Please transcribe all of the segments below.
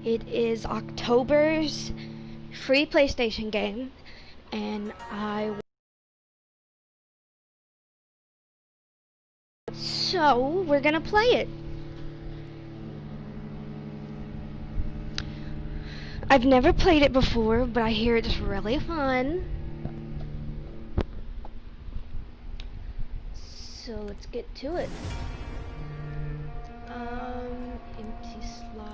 It is October's free PlayStation game, and so we're gonna play it. I've never played it before, but I hear it's really fun. So let's get to it. Empty slot.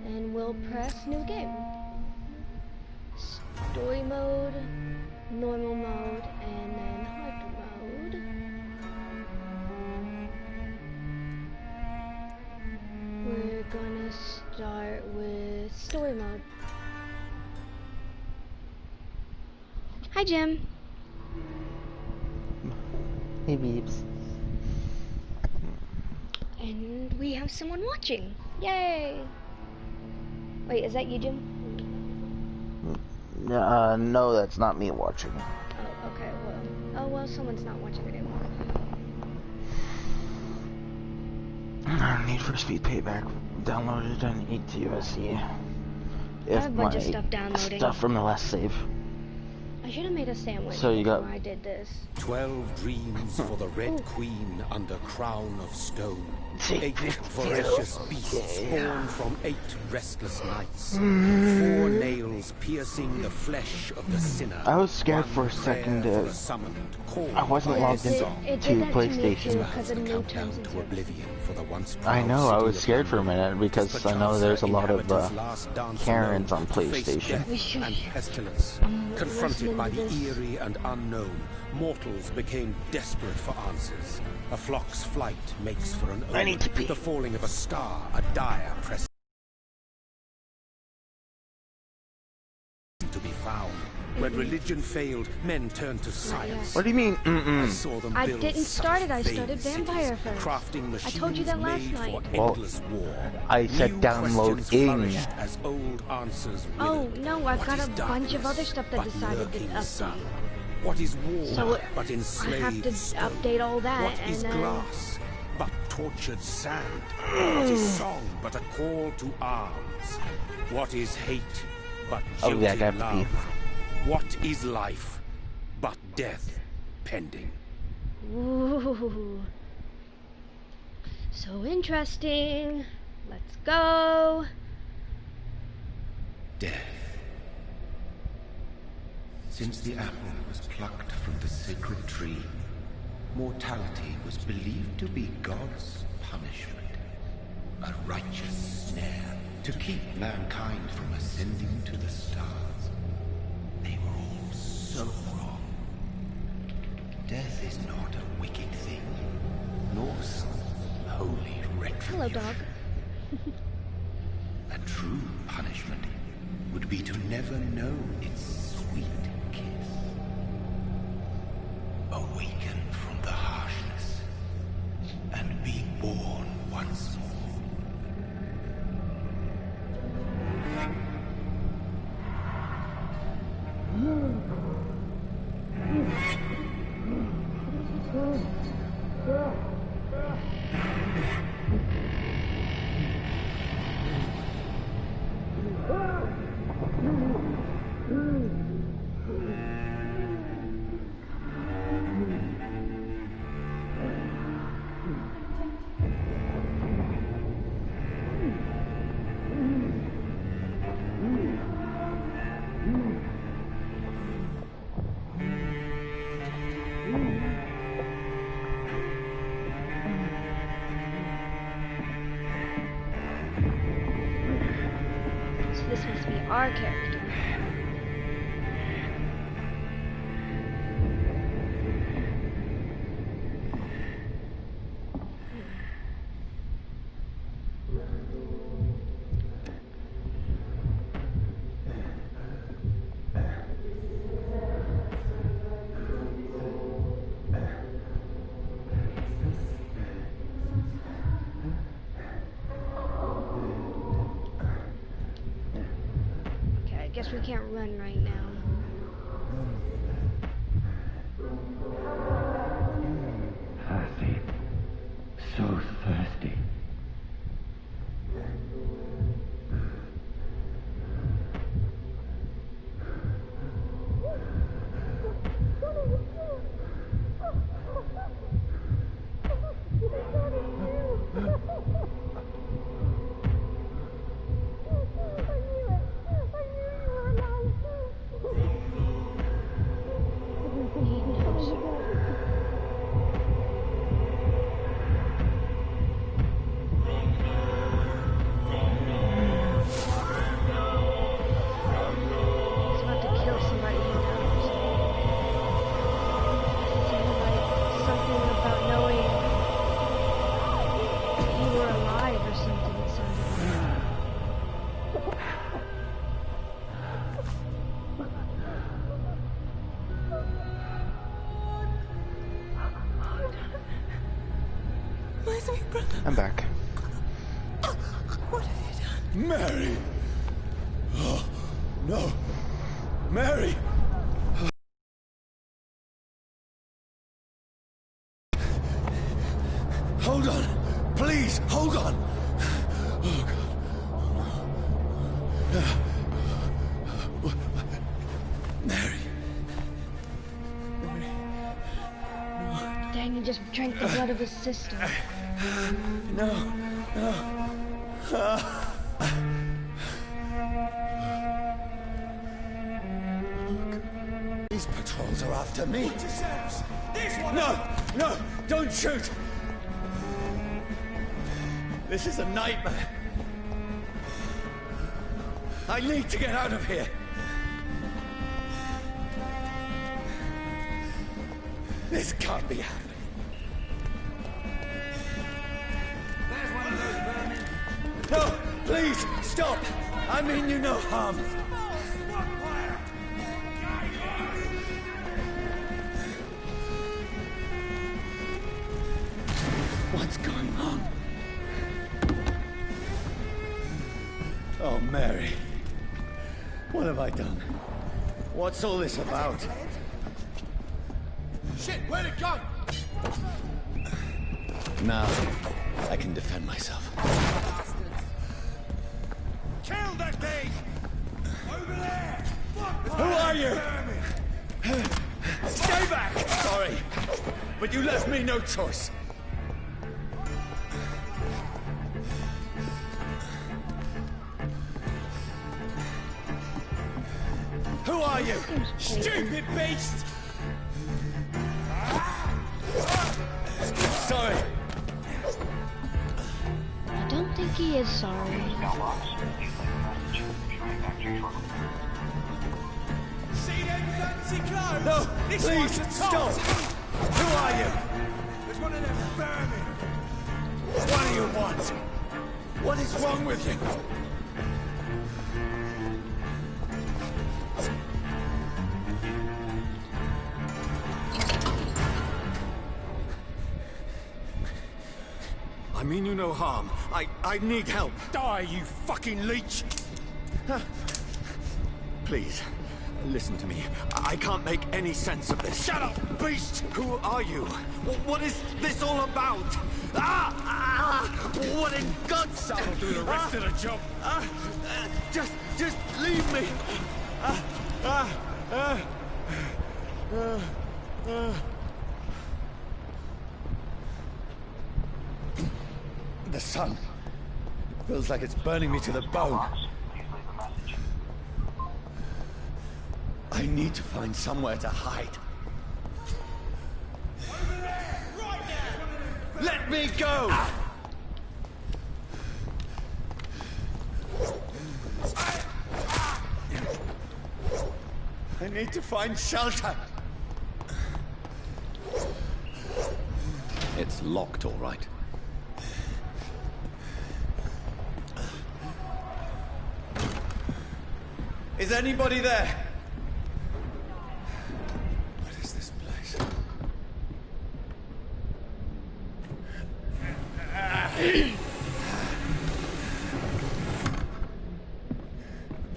And we'll press new game. Story mode, normal mode, and then hard mode. We're gonna start with story mode. Hi, Jim. Hey, Beebs. And we have someone watching. Yay! Wait, is that you, Jim? No, that's not me watching. Oh, okay, well, someone's not watching anymore. Need for Speed Payback downloaded on 8 I have a bunch of stuff downloading. Stuff from the last save. I should have made a sandwich So you got... before I did this. 12 dreams for the Red Queen under crown of stone. 8 voracious beasts born from 8 restless nights. 4 nails piercing the flesh of the sinner. I was scared for a second. I wasn't logged into PlayStation. I know, I was scared for a minute because I know there's a lot of Karens on PlayStation. And pestilence, confronted by the eerie and unknown, mortals became desperate for answers. A flock's flight makes for an omen. The falling of a star, a dire presence to be found. When religion failed, men turned to science. What do you mean, I didn't start it, I started Vampyr first. Crafting I told you that last night. Well, I said downloading. As old answers oh, no, I've got a bunch of other stuff that decided to update. What is war so but enslaved I have to update all that. What is glass but tortured sand? What is song but a call to arms? What is hate but jilted love? What is life but death pending? Ooh. So interesting. Let's go. Death. Since the apple was plucked from the sacred tree, mortality was believed to be God's punishment. A righteous snare to keep mankind from ascending to the stars. They were all so wrong. Death is not a wicked thing, nor some holy retribution. Hello, dog. A true punishment would be to never know its sweet kiss. Awaken from the harshness and be born once more. This must be our character. Guess we can't run right now. Thirsty. So thirsty. My sweet brother. I'm back. What have you done? Mary! Oh, no. Mary! Hold on. Please, hold on. Oh, God. Mary. Mary. Dang, he just drank the blood of his sister. No. These patrols are after me. No, don't shoot. This is a nightmare. I need to get out of here. This can't be happening. There's one of those vermin. No, please, stop. I mean you no harm. What's going on? Oh, Mary. What have I done? What's all this about? Shit, where'd it go? Now, I can defend myself. Kill that thing! Over there! Who are you? Stay back! Sorry, but you left me no choice. Who are you? Stupid beast! Sorry. I don't think he is sorry. See them fancy clothes? No, please, stop! Who are you? There's one of them vermin. What do you want? What is wrong with you? I mean you no harm. I need help. Die, you fucking leech! Please, listen to me. I can't make any sense of this. Shut up, beast! Who are you? What is this all about? What in God's name? I'll do the rest of the job. Just leave me. The sun feels like it's burning me to the bone. I need to find somewhere to hide. Over there, right now. Let me go! I need to find shelter. It's locked, all right. Is anybody there? What is this place?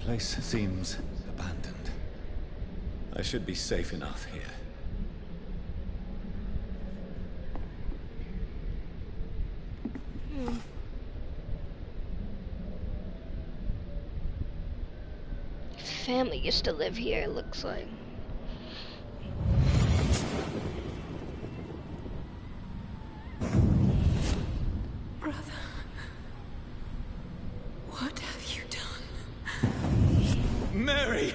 The place seems abandoned. I should be safe enough here. Family used to live here, it looks like. Brother, what have you done? Mary!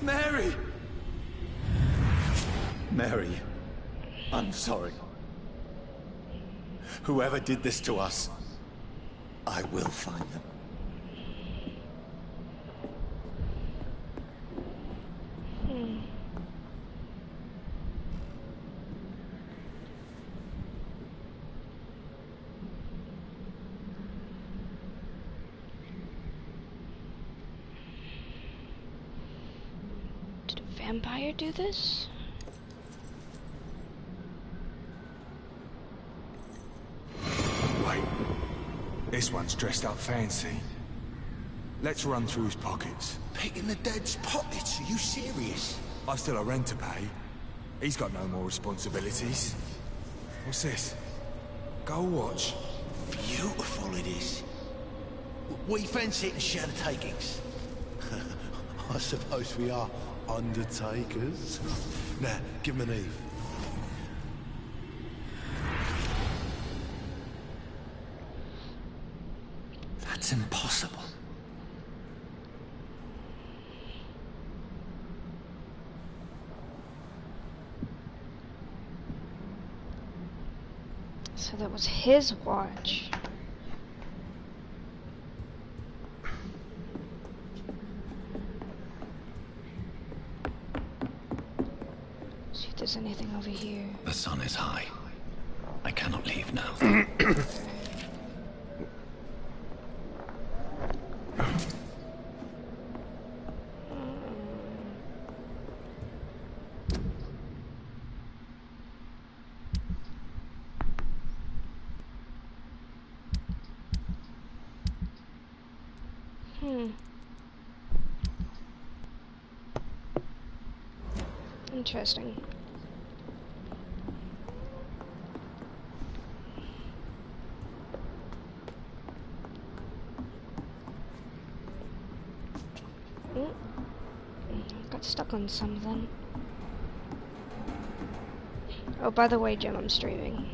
Mary! Mary, I'm sorry. Whoever did this to us, I will find them. Did a vampire do this? this one's dressed up fancy. Let's run through his pockets. Picking the dead's pockets? Are you serious? I've still a rent to pay. He's got no more responsibilities. What's this? Gold watch. Beautiful it is. We fancy it and share the takings. I suppose we are undertakers. Now, give him an Eve. That's impossible. So that was his watch. See if there's anything over here. The sun is high. I cannot leave now. Interesting. Got stuck on something. Oh, by the way, Jim, I'm streaming.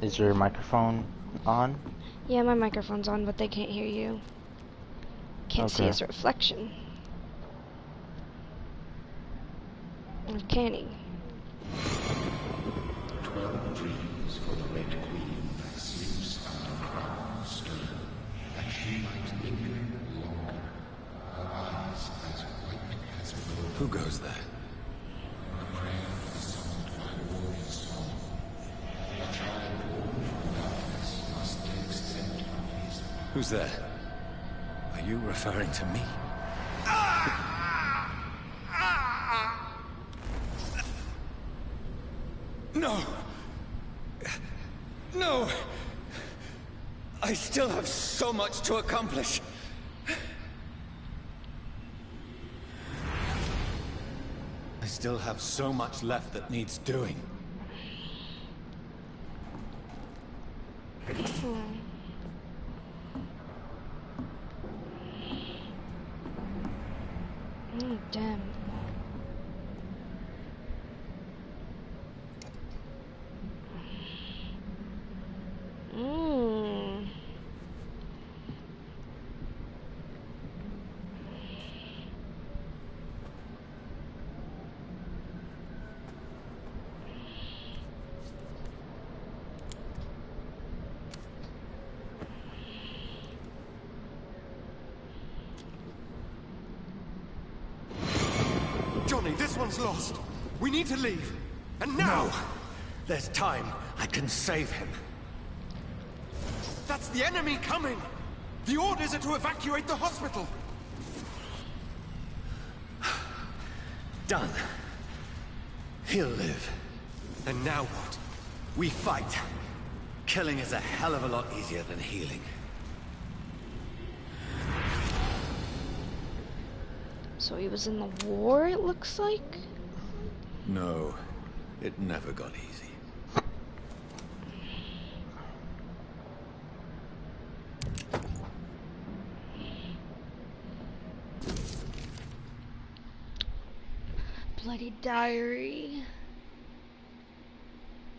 Is your microphone on? Yeah, my microphone's on, but they can't hear you. Can't see Okay. his reflection. Or can he? 12 dreams for the Red Queen that sleeps under crown stone, that she might linger longer, her eyes as white as gold. Who goes there? A prayer summoned by warrior song. A child born from darkness must accept of his. Who's there? Are you referring to me? No! No! I still have so much to accomplish. I still have so much left that needs doing. Oh, damn. Johnny, this one's lost. We need to leave. And now! No. There's time. I can save him. That's the enemy coming! The orders are to evacuate the hospital! Done. He'll live. And now what? We fight. Killing is a hell of a lot easier than healing. So he was in the war, it looks like? No, it never got easy. Bloody diary.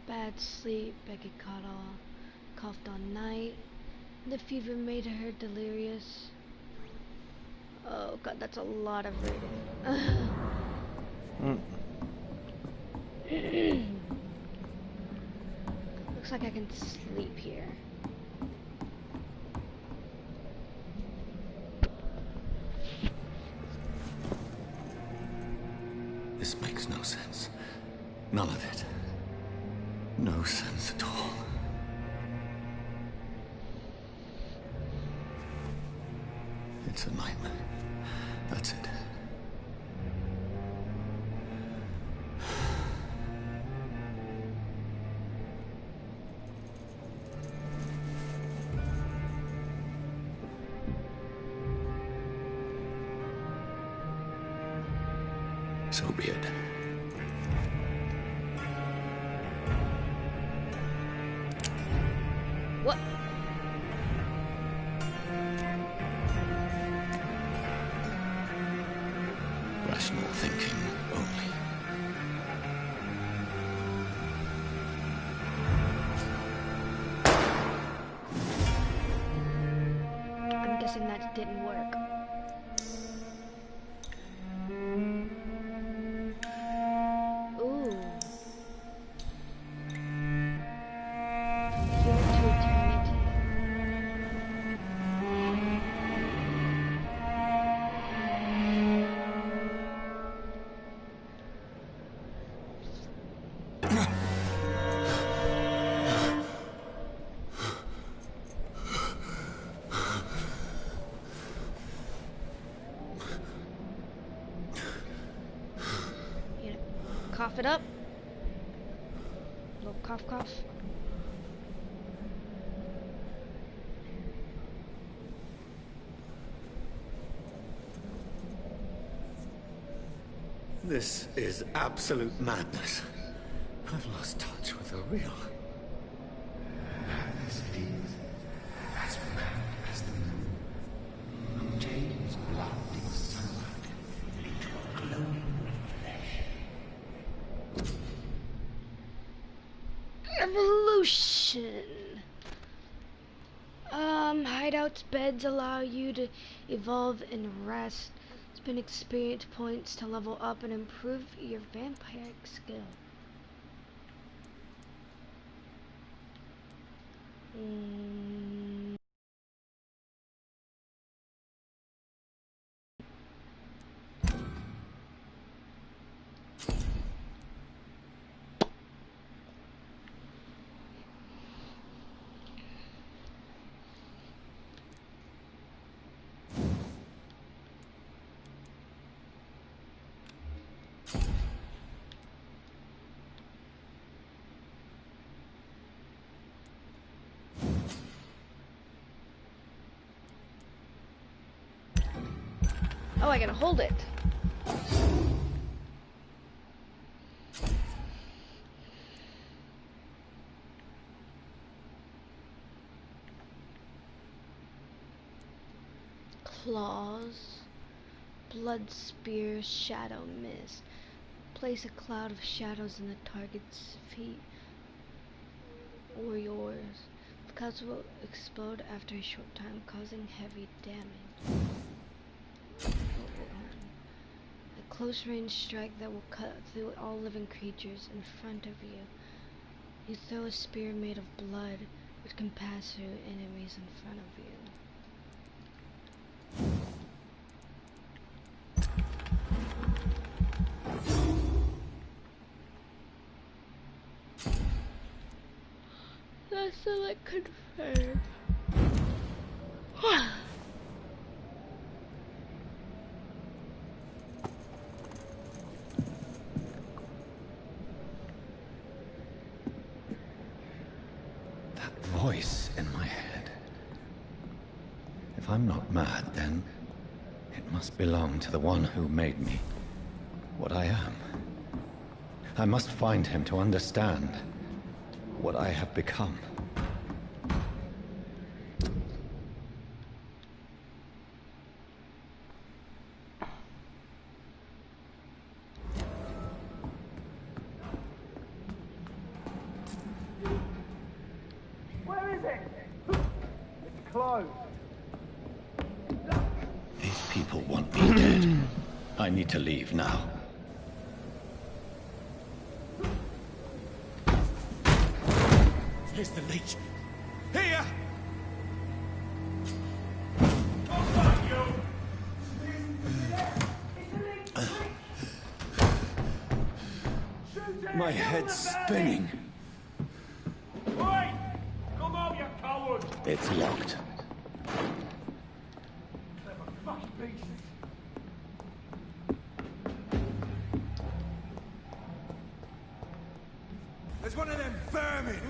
Bad sleep, Becky coughed all night. The fever made her delirious. Oh god, that's a lot of reading. Looks like I can sleep here. This makes no sense. None of it. No sense at all. It's a nightmare. That's it. So be it. What? Rational thinking only. I'm guessing that didn't work. Ooh. Here to eternity. Cough it up. Little cough, cough. This is absolute madness. I've lost touch with the real. As it is, as mad as the moon, obtains blinding sunlight into a glowing reflection. Evolution. Hideouts beds allow you to evolve and rest. Spend experience points to level up and improve your vampiric skill. Oh, I gotta hold it. Claws, blood spear, shadow mist. Place a cloud of shadows in the target's feet or yours. The clouds will explode after a short time, causing heavy damage. A close-range strike that will cut through all living creatures in front of you. You throw a spear made of blood, which can pass through enemies in front of you. Select confirm. That voice in my head. If I'm not mad, then it must belong to the one who made me what I am. I must find him to understand what I have become. Where is it? It's closed. These people want me dead. I need to leave now. Here's the leech. Here! My head's spinning. Oi! Come out, you coward! It's locked. Clever fucking beasts. There's one of them vermin!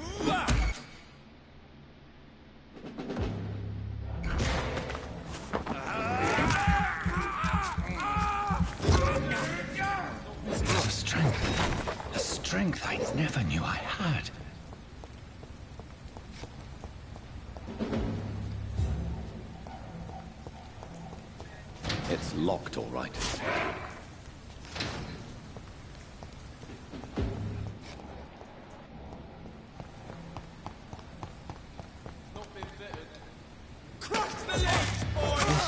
strength I never knew I had. It's locked, all right. This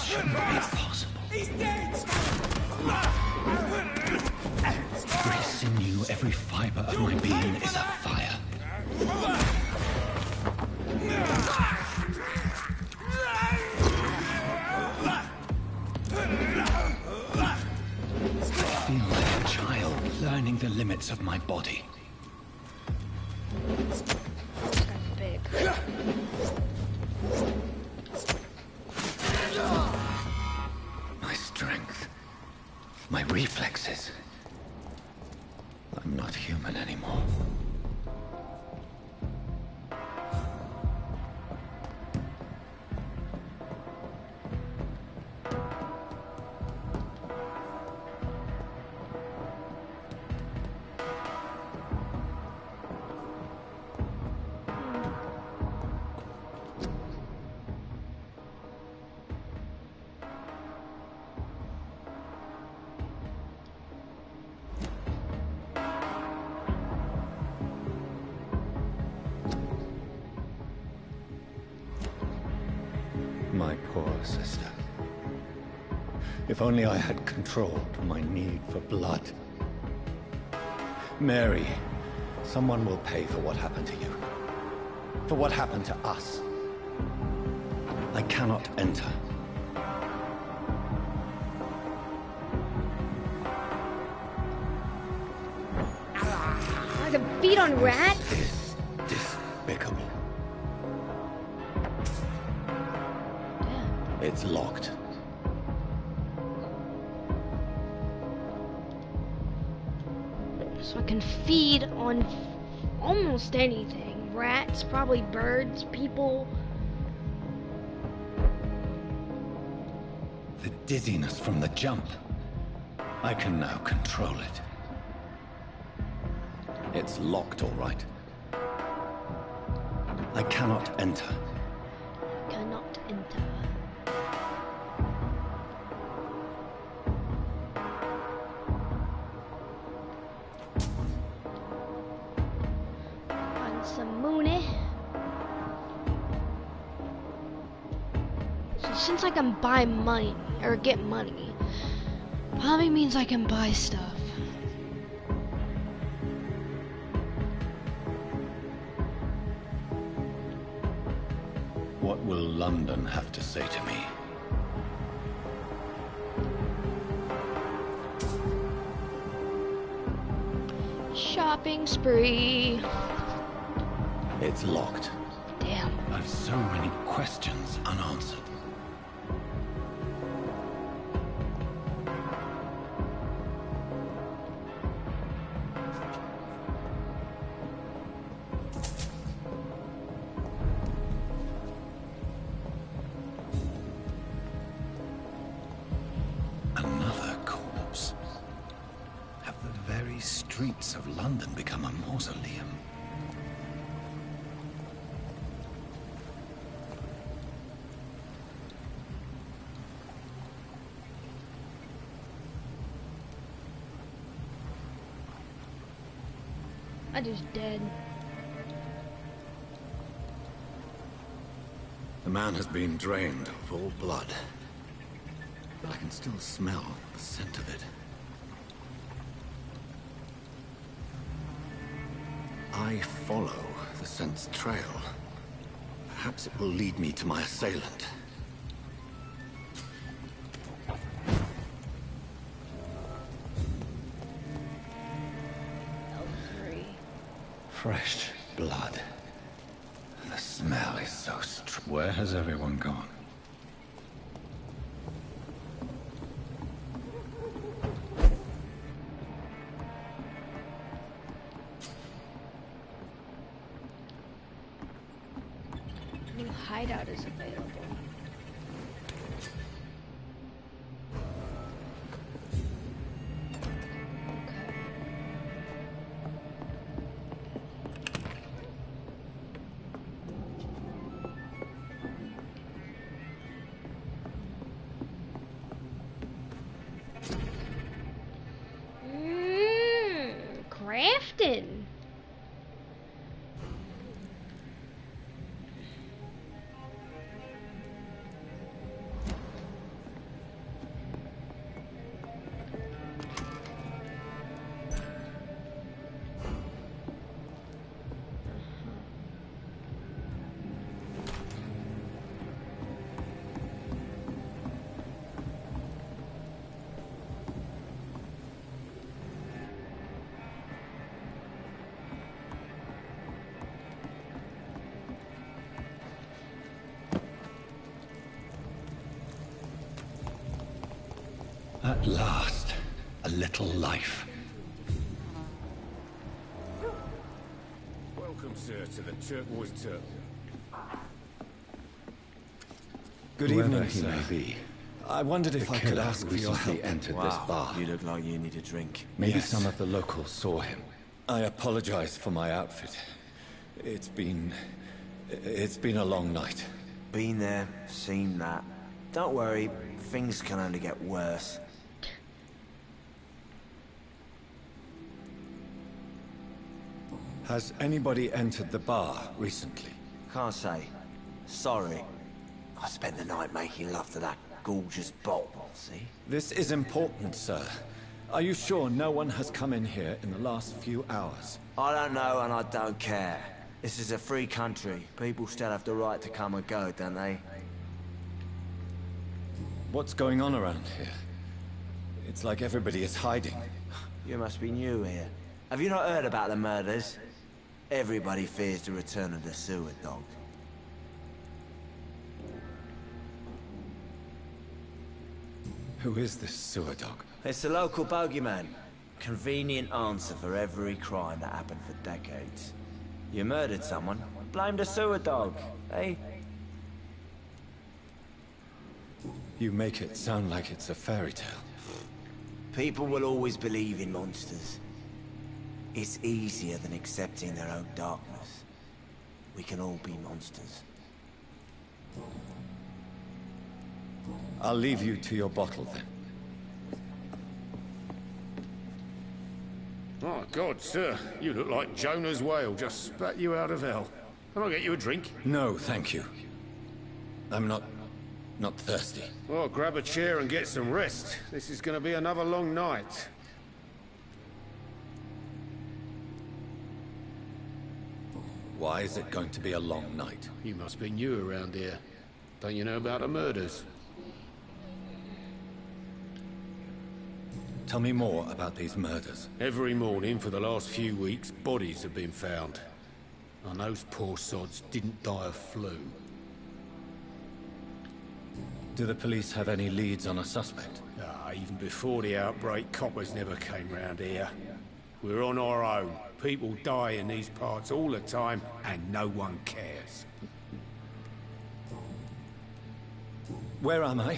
shouldn't be possible. Every sinew, every fiber of my being is afire. I feel like a child learning the limits of my body. This guy's big. My strength, my reflexes. I'm not human anymore. My poor sister. If only I had controlled my need for blood. Mary, someone will pay for what happened to you. For what happened to us. I cannot enter. I can feed on rats? This is despicable. It's locked. So I can feed on almost anything. Rats, probably birds, people. The dizziness from the jump. I can now control it. It's locked, all right. I cannot enter. Cannot enter. Find some money. So since I can buy money, or get money, probably means I can buy stuff. What will London have to say to me? Shopping spree. It's locked. Damn. I've so many questions unanswered. Another corpse. Have the very streets of London become a mausoleum? I just dead. The man has been drained of all blood. But I can still smell the scent of it. I follow the scent's trail. Perhaps it will lead me to my assailant. L3. Fresh blood. The smell is so strong. Where has everyone gone? New hideout is available. Okay. Afton. At last, a little life. Welcome, sir, to the Turquoise Turtle. Good evening, he may be. I wondered if I could ask for your help. Entered this bar. You look like you need a drink. Maybe some of the locals saw him. I apologize for my outfit. It's been a long night. Been there, seen that. Don't worry, things can only get worse. Has anybody entered the bar recently? Can't say. Sorry. I spent the night making love to that gorgeous bottle, see? This is important, sir. Are you sure no one has come in here in the last few hours? I don't know and I don't care. This is a free country. People still have the right to come and go, don't they? What's going on around here? It's like everybody is hiding. You must be new here. Have you not heard about the murders? Everybody fears the return of the sewer dog. Who is this sewer dog? It's the local bogeyman. Convenient answer for every crime that happened for decades. You murdered someone, blame the sewer dog, eh? You make it sound like it's a fairy tale. People will always believe in monsters. It's easier than accepting their own darkness. We can all be monsters. I'll leave you to your bottle then. Oh, God, sir. You look like Jonah's whale just spat you out of hell. Can I get you a drink? No, thank you. I'm not thirsty. Well, grab a chair and get some rest. This is going to be another long night. Why is it going to be a long night? You must be new around here. Don't you know about the murders? Tell me more about these murders. Every morning for the last few weeks, bodies have been found. And those poor sods didn't die of flu. Do the police have any leads on a suspect? Even before the outbreak, coppers never came round here. We're on our own. People die in these parts all the time, and no one cares. Where am I?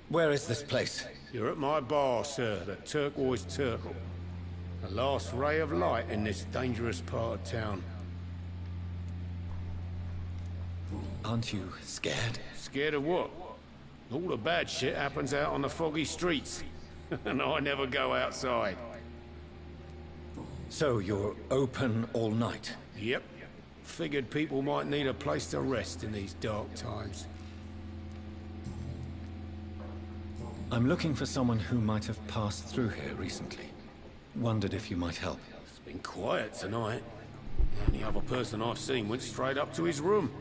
Where is this place? You're at my bar, sir, the Turquoise Turtle. The last ray of light in this dangerous part of town. Aren't you scared? Scared of what? All the bad shit happens out on the foggy streets. And I never go outside. So you're open all night? Yep. Figured people might need a place to rest in these dark times. I'm looking for someone who might have passed through here recently. Wondered if you might help. It's been quiet tonight. The only other person I've seen went straight up to his room.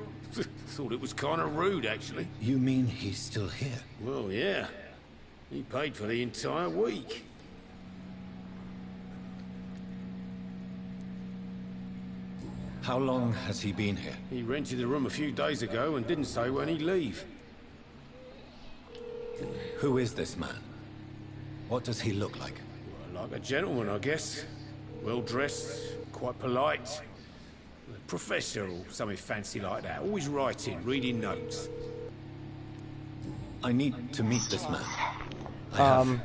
Thought it was kind of rude, actually. You mean he's still here? Well, yeah. He paid for the entire week. How long has he been here? He rented the room a few days ago and didn't say when he'd leave. Who is this man? What does he look like? Well, like a gentleman, I guess. Well-dressed, quite polite. A professor or something fancy like that. Always writing, reading notes. I need to meet this man.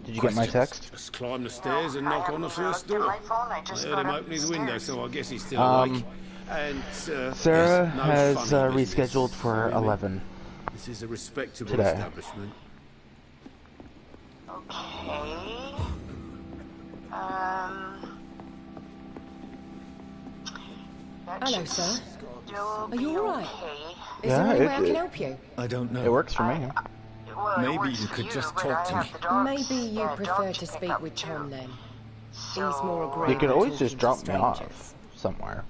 Did you get my text? Just climb the stairs and knock on the first door. I heard him open his window, so I guess he's still awake. And, Sarah yes, no has funny rescheduled business. for 11. This is a respectable today. establishment. Okay. Hello, sir. Are you alright? Is Yeah, there any way I can help you? I don't know. It works for me. Maybe you could just talk to me. Maybe you prefer to speak with Tom then. He's more agreeable. You can always talking just to drop me off strangers. somewhere,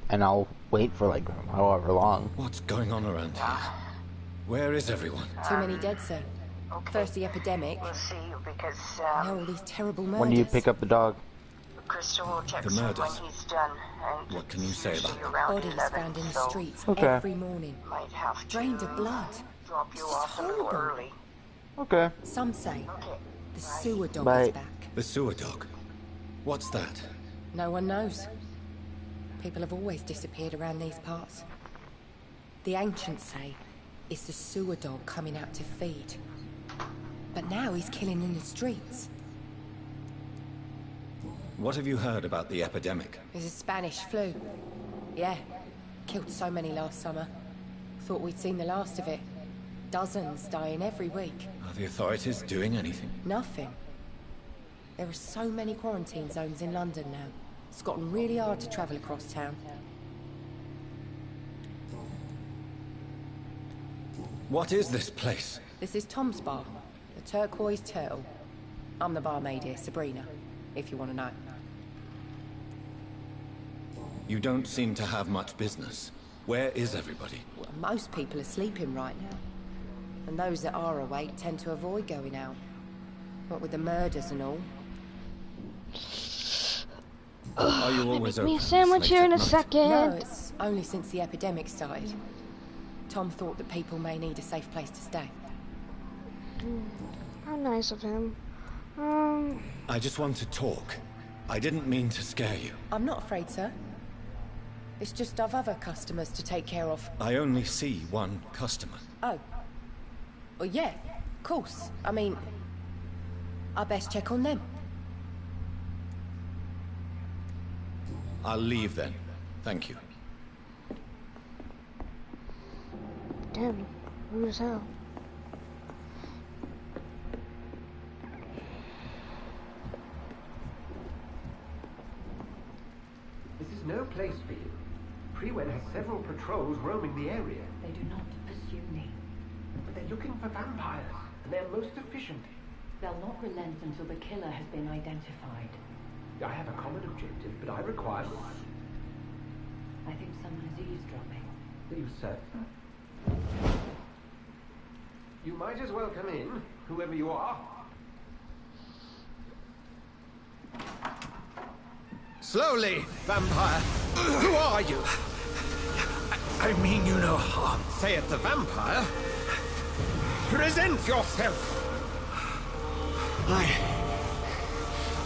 and I'll wait for like however long. What's going on around here? Where is everyone? Too many dead, sir. First the epidemic. We'll see because Now all these terrible murders. When do you pick up the dog? Crystal will check The him murders. when he's done. And What can you say about them? around Bodies 11, found in the so streets Okay. every morning. might have Drained to of blood. drop you This is off a little horrible. early. Okay. Some say Okay. the sewer dog Bye. is back. The sewer dog. What's that? No one knows. People have always disappeared around these parts. The ancients say it's the sewer dog coming out to feed. But now he's killing in the streets. What have you heard about the epidemic? There's a Spanish flu. Yeah, killed so many last summer. Thought we'd seen the last of it. Dozens dying every week. Are the authorities doing anything? Nothing. There are so many quarantine zones in London now. It's gotten really hard to travel across town. What is this place? This is Tom's bar, the Turquoise Turtle. I'm the barmaid here, Sabrina, if you want to know. You don't seem to have much business. Where is everybody? Well, most people are sleeping right now. And those that are awake tend to avoid going out. What with the murders and all. Are you always Make me a open sandwich late here in at a night? second. No, it's only since the epidemic started. Tom thought that people may need a safe place to stay. How nice of him. I just want to talk. I didn't mean to scare you. I'm not afraid, sir. It's just I've other customers to take care of. I only see one customer. Oh. Well, yeah, of course. I mean, I best check on them. I'll leave then. Thank you. Damn, rude as hell. This is no place for you. Prewen has several patrols roaming the area. They do not pursue me. But they're looking for vampires, and they're most efficient. They'll not relent until the killer has been identified. I have a common objective, but I require... I think someone is eavesdropping. Are you certain? You might as well come in, whoever you are. Slowly, vampire. Who are you? I mean you no harm. Say it, the vampire. Present yourself.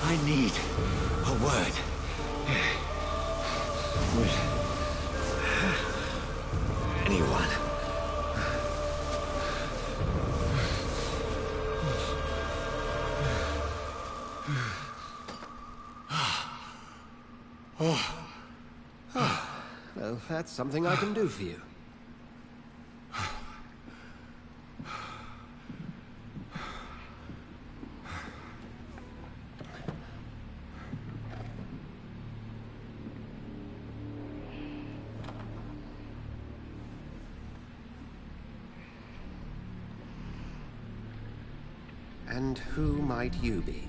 I need a word. With anyone. Well, that's something I can do for you. And who might you be?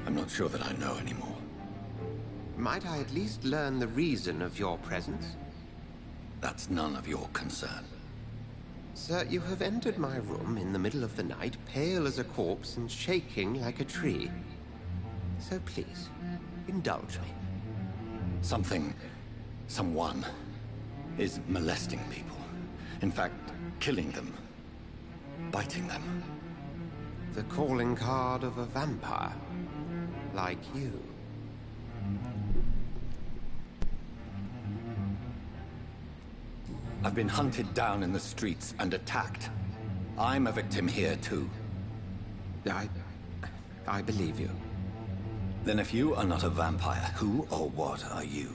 I'm not sure that I know anymore. Might I at least learn the reason of your presence? That's none of your concern. Sir, you have entered my room in the middle of the night, pale as a corpse and shaking like a tree. So please, indulge me. Someone is molesting people. In fact, killing them. Biting them. The calling card of a vampire. Like you. I've been hunted down in the streets and attacked. I'm a victim here, too. I believe you. Then if you are not a vampire, who or what are you?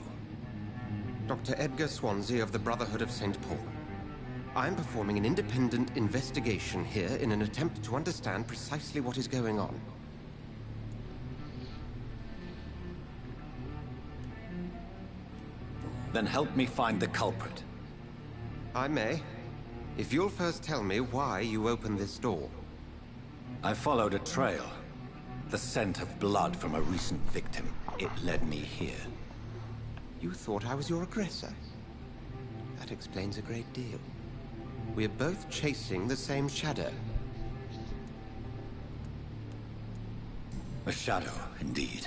Dr. Edgar Swansea of the Brotherhood of St. Paul. I'm performing an independent investigation here in an attempt to understand precisely what is going on. Then help me find the culprit. I may. If you'll first tell me why you opened this door. I followed a trail. The scent of blood from a recent victim. It led me here. You thought I was your aggressor? That explains a great deal. We're both chasing the same shadow. A shadow, indeed.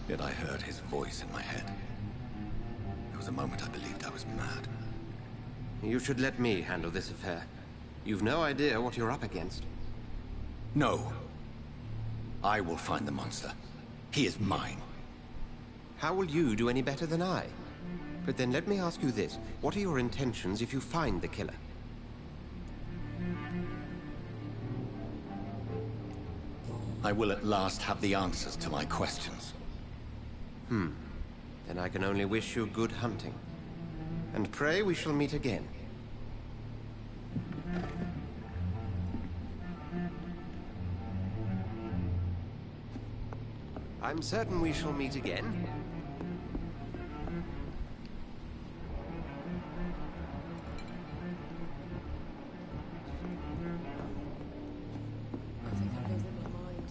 Yet I heard his voice in my head. There was a moment I believed I was mad. You should let me handle this affair. You've no idea what you're up against. No. I will find the monster. He is mine. How will you do any better than I? But then let me ask you this. What are your intentions if you find the killer? I will at last have the answers to my questions. Then I can only wish you good hunting. And pray we shall meet again. I'm certain we shall meet again. I think I'm losing my mind.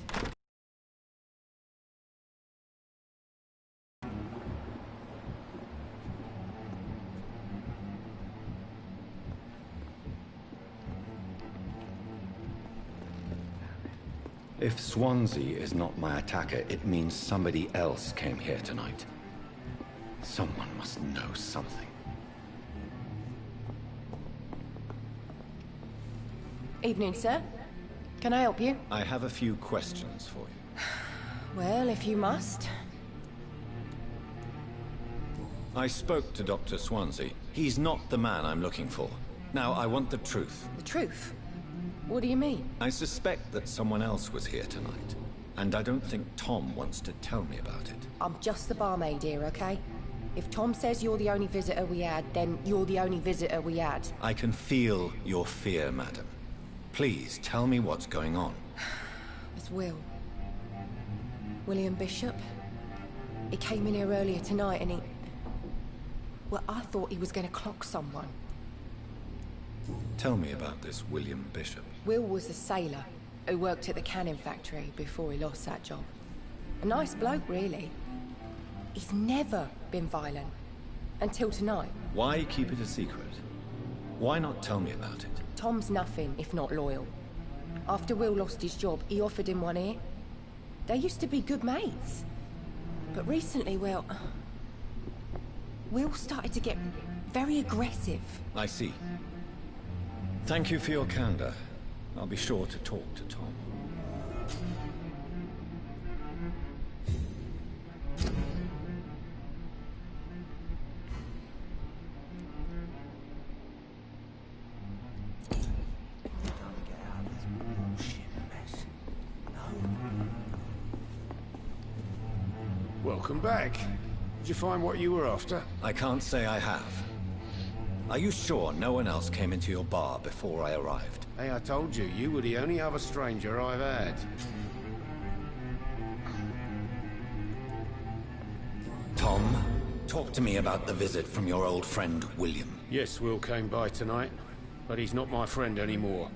If Swansea is not my attacker, it means somebody else came here tonight. Someone must know something. Evening, sir. Can I help you? I have a few questions for you. Well, if you must. I spoke to Dr. Swansea. He's not the man I'm looking for. Now, I want the truth. The truth? What do you mean? I suspect that someone else was here tonight. And I don't think Tom wants to tell me about it. I'm just the barmaid here, okay? If Tom says you're the only visitor we had, then you're the only visitor we had. I can feel your fear, madam. Please, tell me what's going on. It's Will. William Bishop. He came in here earlier tonight and he... Well, I thought he was going to clock someone. Tell me about this William Bishop. Will was a sailor who worked at the cannon factory before he lost that job. A nice bloke, really. He's never been violent. Until tonight. Why keep it a secret? Why not tell me about it? Tom's nothing if not loyal. After Will lost his job, he offered him one ear. They used to be good mates. But recently, well... Will started to get very aggressive. I see. Thank you for your candor. I'll be sure to talk to Tom. Welcome back. Did you find what you were after? I can't say I have. Are you sure no one else came into your bar before I arrived? Hey, I told you, you were the only other stranger I've had. Tom, talk to me about the visit from your old friend, William. Yes, Will came by tonight, but he's not my friend anymore.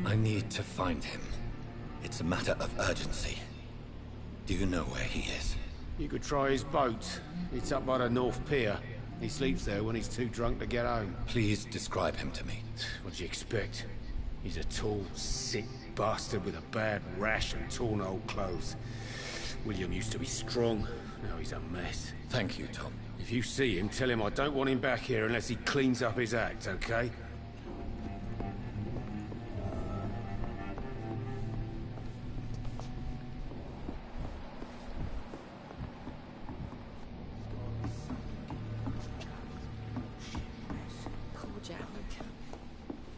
I need to find him. It's a matter of urgency. Do you know where he is? You could try his boat. It's up by the North Pier. He sleeps there when he's too drunk to get home. Please describe him to me. What do you expect? He's a tall, sick bastard with a bad rash and torn old clothes. William used to be strong. Now he's a mess. Thank you, Tom. If you see him, tell him I don't want him back here unless he cleans up his act, okay? Poor Jack.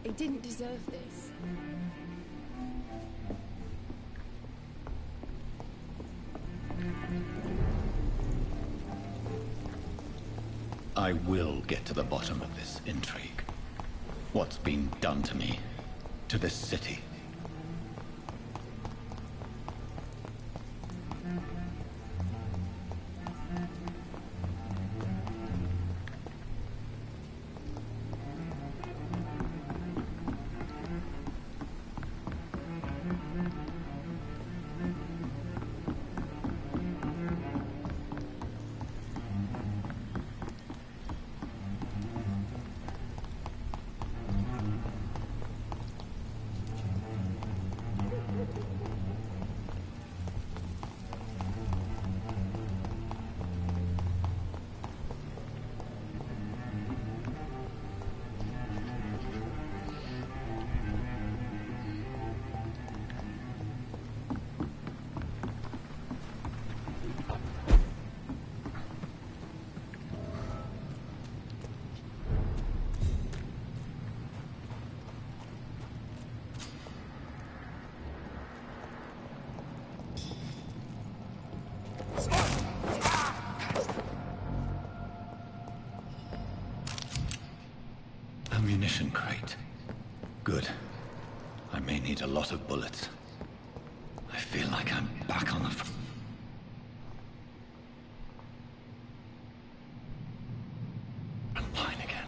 He didn't deserve this. I will get to the bottom of this intrigue. What's been done to me, to this city. Ammunition crate. Good. I may need a lot of bullets. I feel like I'm back on the front. Line again.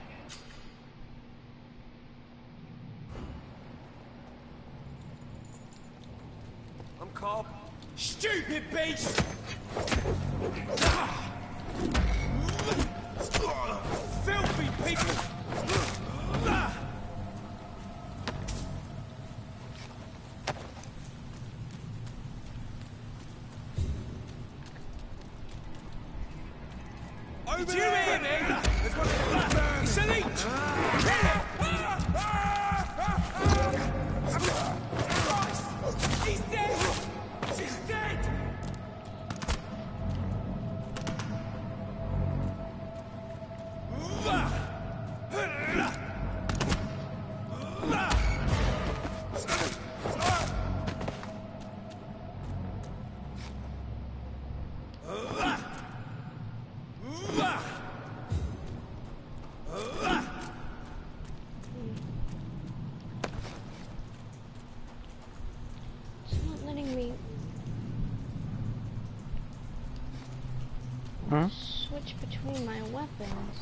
I'm Cobb. Stupid beast! Filthy people! Did you hear me? It's an each! Kill it! He's dead! She's dead! It's not letting me switch between my weapons.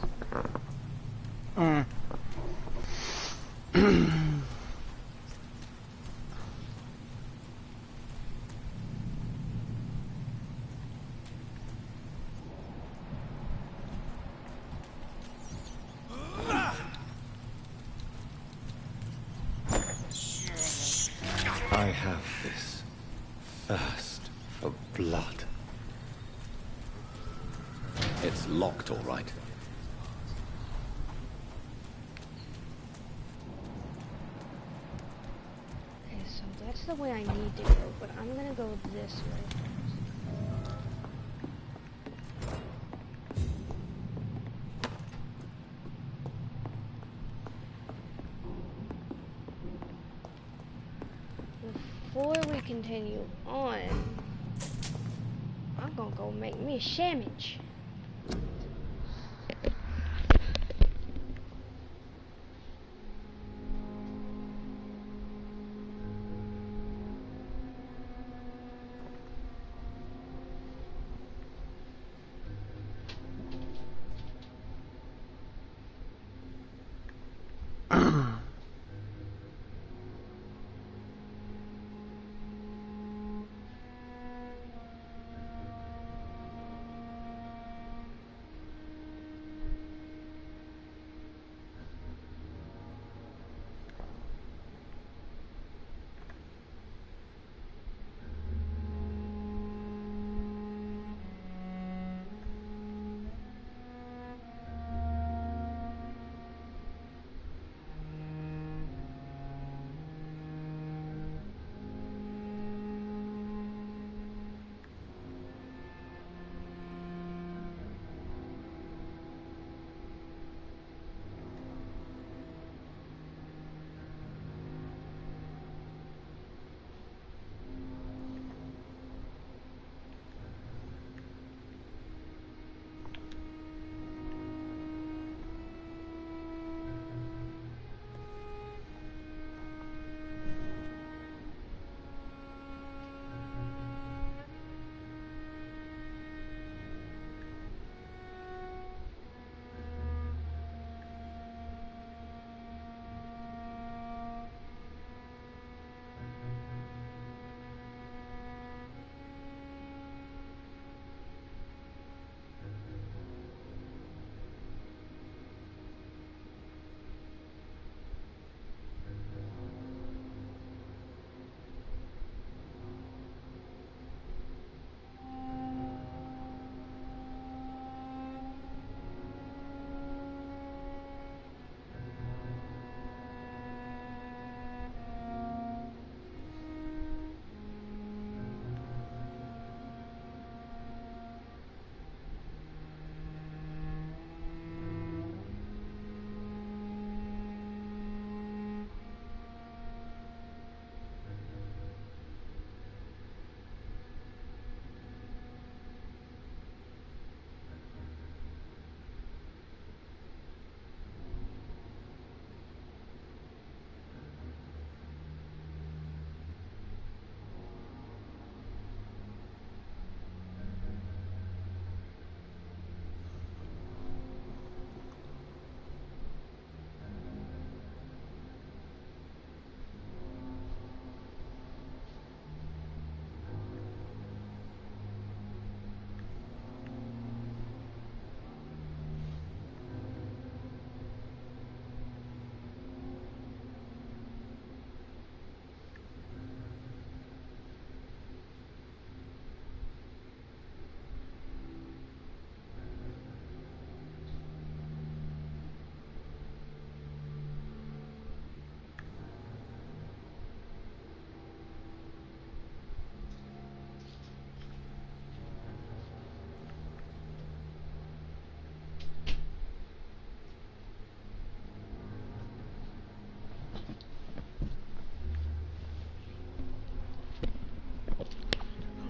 I have this thirst for blood. It's locked, all right. Okay, so that's the way I need to go, but I'm gonna go this way first. Before we continue on, I'm gonna go make me a sandwich.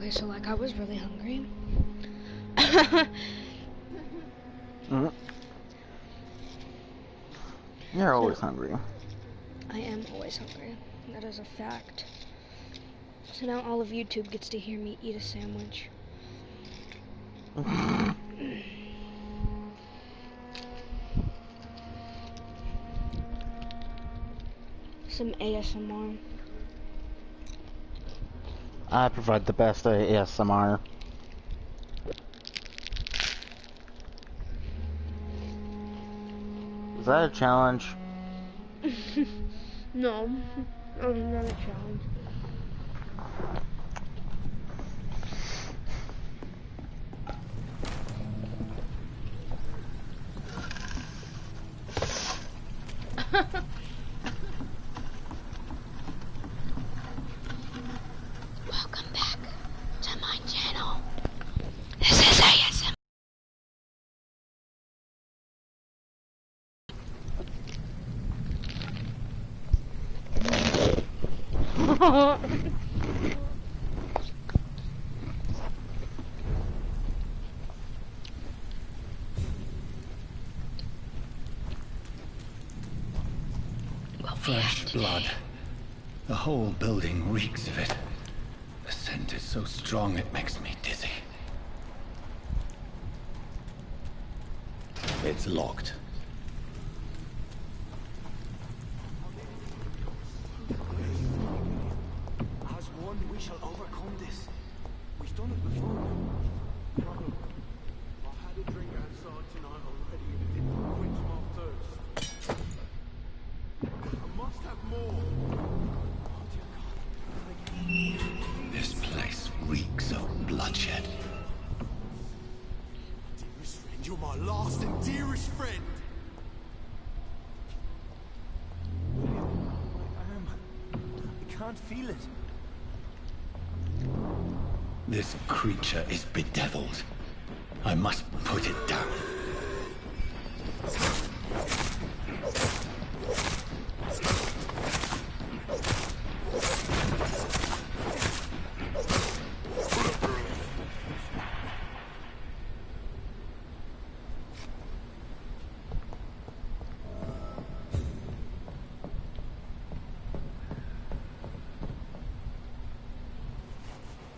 Okay, so like I was really hungry. You're always hungry. I am always hungry. That is a fact. So now all of YouTube gets to hear me eat a sandwich. Some ASMR. I provide the best ASMR. Is that a challenge? No, that was not a challenge. Welcome back to my channel. This is ASMR. Fresh blood. The whole building reeks of it. The scent is so strong it makes me dizzy. It's locked. As one, we shall overcome this. We've done it before. I had a drink outside tonight already and it didn't quench my thirst. I must have more. This place reeks of bloodshed. Dearest friend, you're my last and dearest friend. I can't feel it. This creature is bedeviled. I must put it down.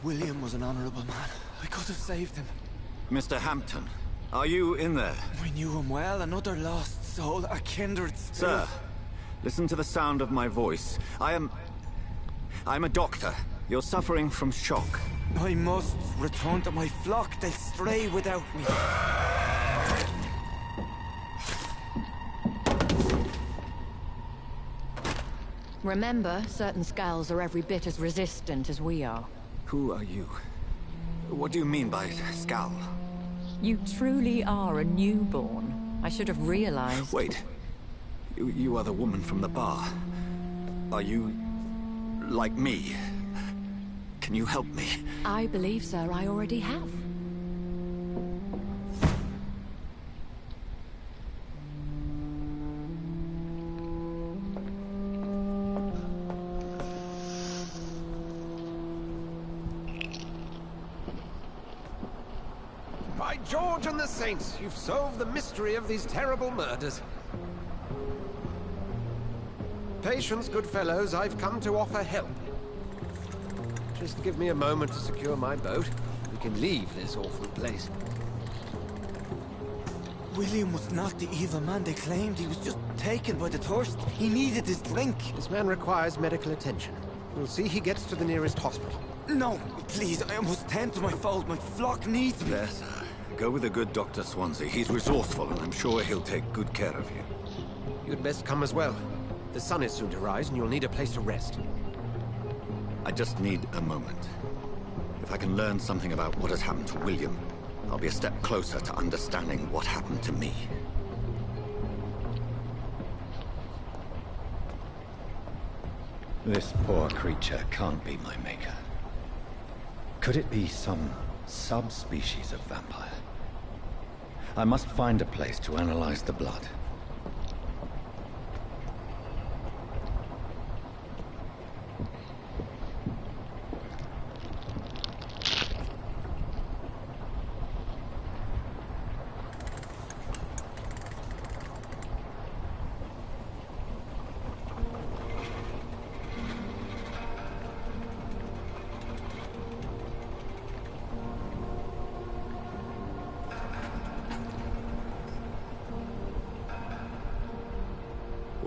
William was an honorable man. I could have saved him. Mr. Hampton, are you in there? We knew him well, another lost soul, a kindred spirit. Sir, listen to the sound of my voice. I'm a doctor. You're suffering from shock. I must return to my flock. They'll stray without me. Remember, certain skulls are every bit as resistant as we are. Who are you? What do you mean by scowl? You truly are a newborn. I should have realized. Wait. You are the woman from the bar. Are you like me? Can you help me? I believe, sir, I already have. By George and the Saints, you've solved the mystery of these terrible murders. Patience, good fellows, I've come to offer help. Just give me a moment to secure my boat. We can leave this awful place. William was not the evil man they claimed. He was just taken by the thirst. He needed his drink. This man requires medical attention. We'll see he gets to the nearest hospital. No, please, I must tend to my fold. My flock needs me. There, sir. Go with the good Dr. Swansea. He's resourceful, and I'm sure he'll take good care of you. You'd best come as well. The sun is soon to rise, and you'll need a place to rest. I just need a moment. If I can learn something about what has happened to William, I'll be a step closer to understanding what happened to me. This poor creature can't be my maker. Could it be some subspecies of vampire? I must find a place to analyze the blood.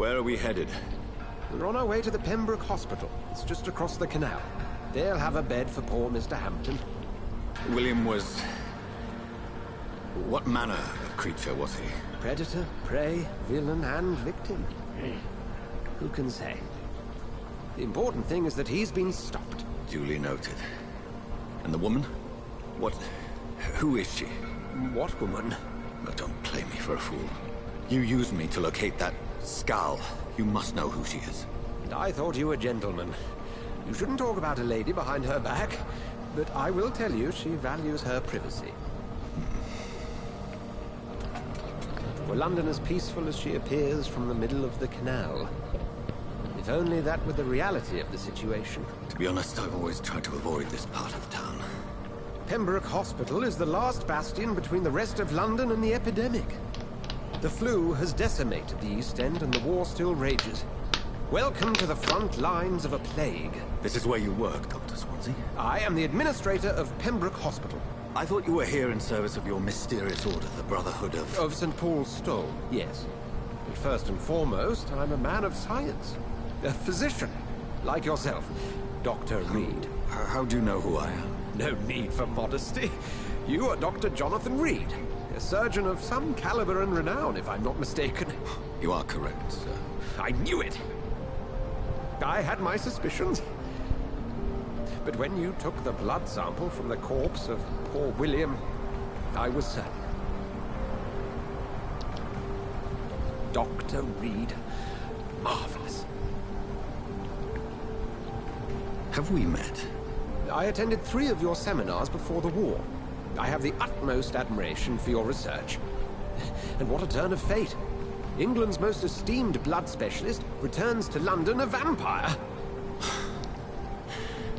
Where are we headed? We're on our way to the Pembroke Hospital. It's just across the canal. They'll have a bed for poor Mr. Hampton. William was... What manner of creature was he? Predator, prey, villain, and victim. Who can say? The important thing is that he's been stopped. Duly noted. And the woman? What... Who is she? What woman? Oh, don't play me for a fool. You used me to locate that skull. You must know who she is. I thought you a gentleman. You shouldn't talk about a lady behind her back, but I will tell you she values her privacy. Were London as peaceful as she appears from the middle of the canal? If only that were the reality of the situation. To be honest, I've always tried to avoid this part of town. Pembroke Hospital is the last bastion between the rest of London and the epidemic. The flu has decimated the East End and the war still rages. Welcome to the front lines of a plague. This is where you work, Dr. Swansea? I am the administrator of Pembroke Hospital. I thought you were here in service of your mysterious order, the Brotherhood of... Of St. Paul's Stole, yes. But first and foremost, I'm a man of science. A physician, like yourself, Dr. Reed. How do you know who I am? No need for modesty. You are Dr. Jonathan Reed, a surgeon of some caliber and renown, if I'm not mistaken. You are correct, sir. I knew it! I had my suspicions. But when you took the blood sample from the corpse of poor William, I was certain. Dr. Reed. Marvelous. Have we met? I attended 3 of your seminars before the war. I have the utmost admiration for your research. And what a turn of fate. England's most esteemed blood specialist returns to London a vampire.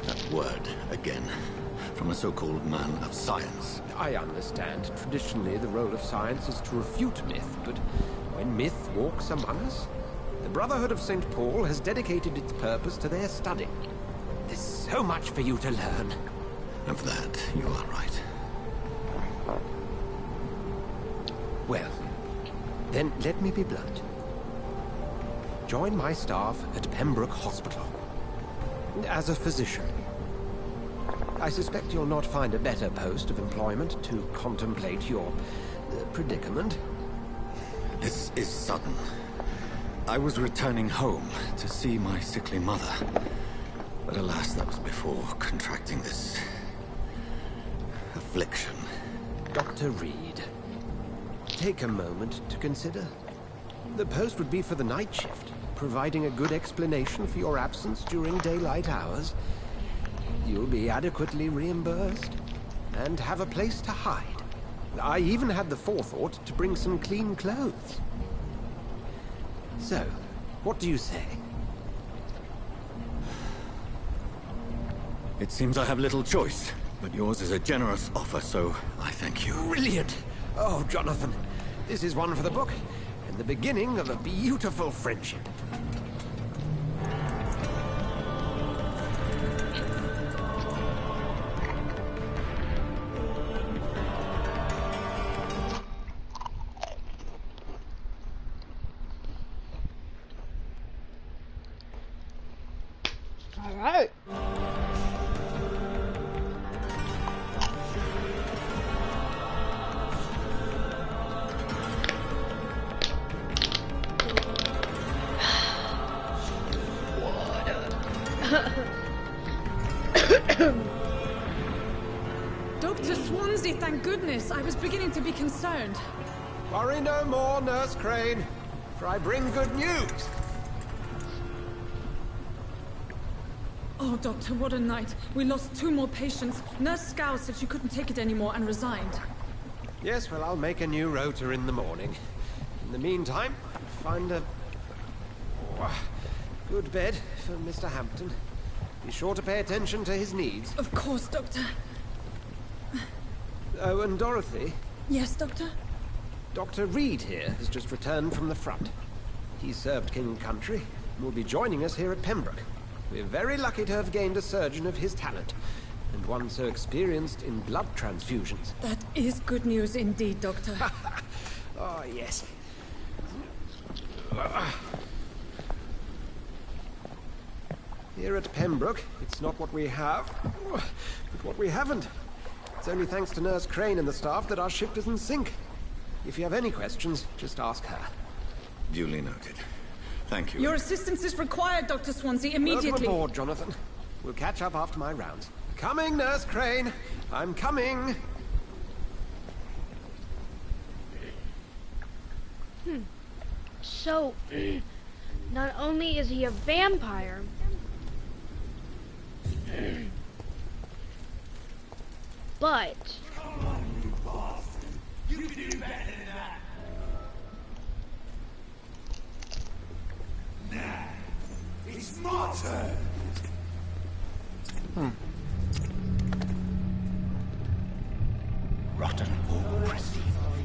That word, again. From a so-called man of science. I understand. Traditionally, the role of science is to refute myth, but when myth walks among us, the Brotherhood of St. Paul has dedicated its purpose to their study. There's so much for you to learn. Of that, you are right. Well, then let me be blunt. Join my staff at Pembroke Hospital. As a physician. I suspect you'll not find a better post of employment to contemplate your predicament. This is sudden. I was returning home to see my sickly mother. But alas, that was before contracting this... affliction. Dr. Reed, take a moment to consider. The post would be for the night shift, providing a good explanation for your absence during daylight hours. You'll be adequately reimbursed, and have a place to hide. I even had the forethought to bring some clean clothes. So, what do you say? It seems I have little choice, but yours is a generous offer, so I thank you. Brilliant! Oh, Jonathan, this is one for the book, and the beginning of a beautiful friendship. All right. Dr. Swansea, thank goodness. I was beginning to be concerned. Worry no more, Nurse Crane, for I bring good news. Oh, Doctor, what a night. We lost 2 more patients. Nurse Scow said she couldn't take it anymore and resigned. Yes, well, I'll make a new rota in the morning. In the meantime, find a good bed for Mr. Hampton. Be sure to pay attention to his needs. Of course, Doctor. Oh, and Dorothy? Yes, Doctor? Dr. Reed here has just returned from the front. He served King Country and will be joining us here at Pembroke. We're very lucky to have gained a surgeon of his talent, and one so experienced in blood transfusions. That is good news indeed, Doctor. Oh, yes. Here at Pembroke, it's not what we have, but what we haven't. It's only thanks to Nurse Crane and the staff that our ship doesn't sink. If you have any questions, just ask her. Duly noted. Thank you. Your assistance is required, Dr. Swansea, immediately. Welcome aboard, Jonathan. We'll catch up after my rounds. Coming, Nurse Crane. I'm coming. So, not only is he a vampire, but You can do better than that. Now, it's my turn. Rotten ore, Christine.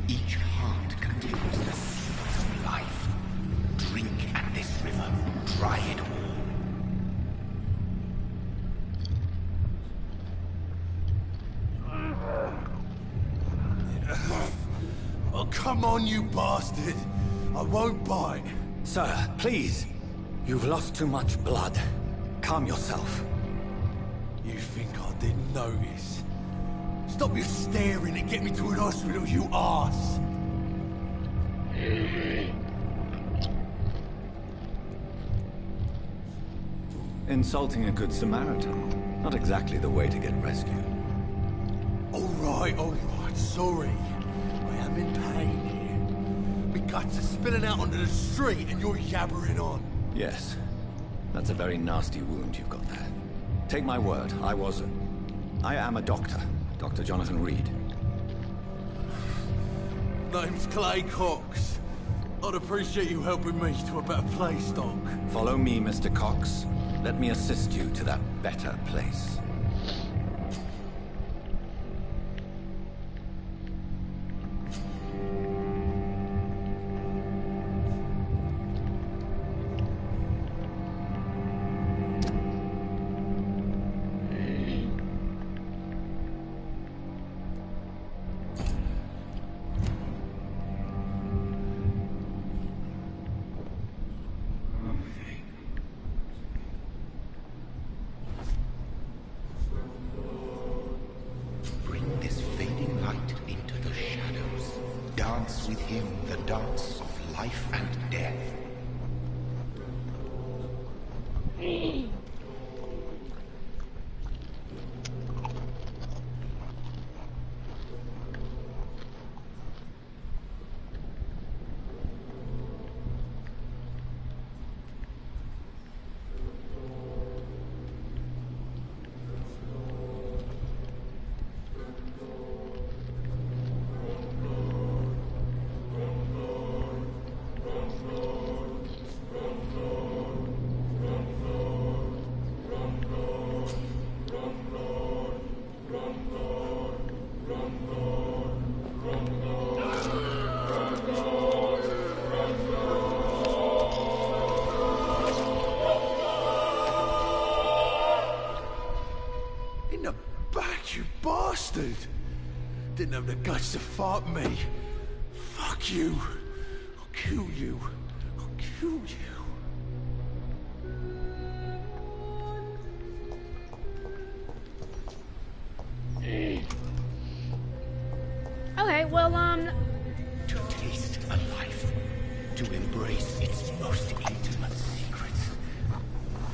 Each heart contains the secret of life. Drink at this river. Try it all. Oh, come on, you bastard. I won't bite. Sir, please. You've lost too much blood. Calm yourself. You think I didn't notice? Stop your staring and get me to an hospital, you arse! Insulting a good Samaritan. Not exactly the way to get rescued. Alright, sorry. I am in pain here. My guts are spilling out onto the street and you're yabbering on. Yes. That's a very nasty wound you've got there. Take my word, I am a doctor. Dr. Jonathan Reed. Name's Clay Cox. I'd appreciate you helping me to a better place, Doc. Follow me, Mr. Cox. Let me assist you to that better place. Bring this fading light into the shadows. Dance with him the dance of life and death. In the back, you bastard! Didn't have the guts to fight me. Fuck you. I'll kill you. I'll kill you. okay, well, To taste a life. To embrace its most intimate secrets.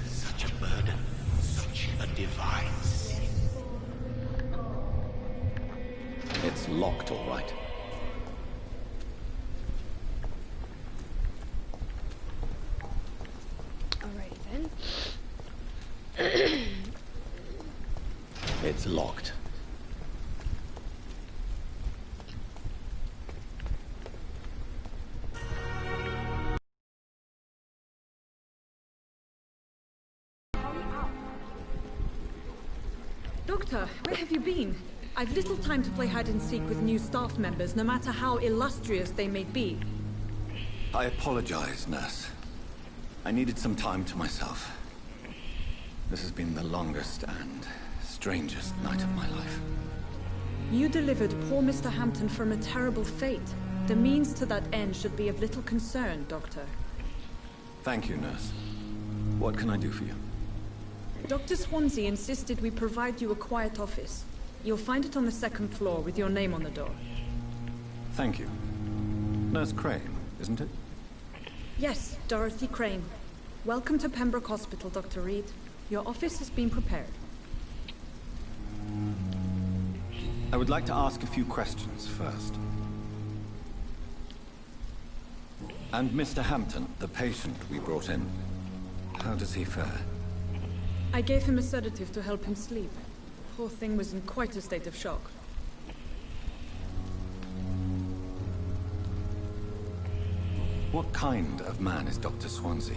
Such a burden. Such a divine sin. It's locked, all right. alrighty then. It's locked. Doctor, where have you been? I've little time to play hide and seek with new staff members, no matter how illustrious they may be. I apologize, nurse. I needed some time to myself. This has been the longest and strangest night of my life. You delivered poor Mr. Hampton from a terrible fate. The means to that end should be of little concern, Doctor. Thank you, nurse. What can I do for you? Dr. Swansea insisted we provide you a quiet office. You'll find it on the second floor with your name on the door. Thank you. Nurse Crane, isn't it? Yes, Dorothy Crane. Welcome to Pembroke Hospital, Dr. Reed. Your office has been prepared. I would like to ask a few questions first. And Mr. Hampton, the patient we brought in, how does he fare? I gave him a sedative to help him sleep. Poor thing was in quite a state of shock. What kind of man is Dr. Swansea?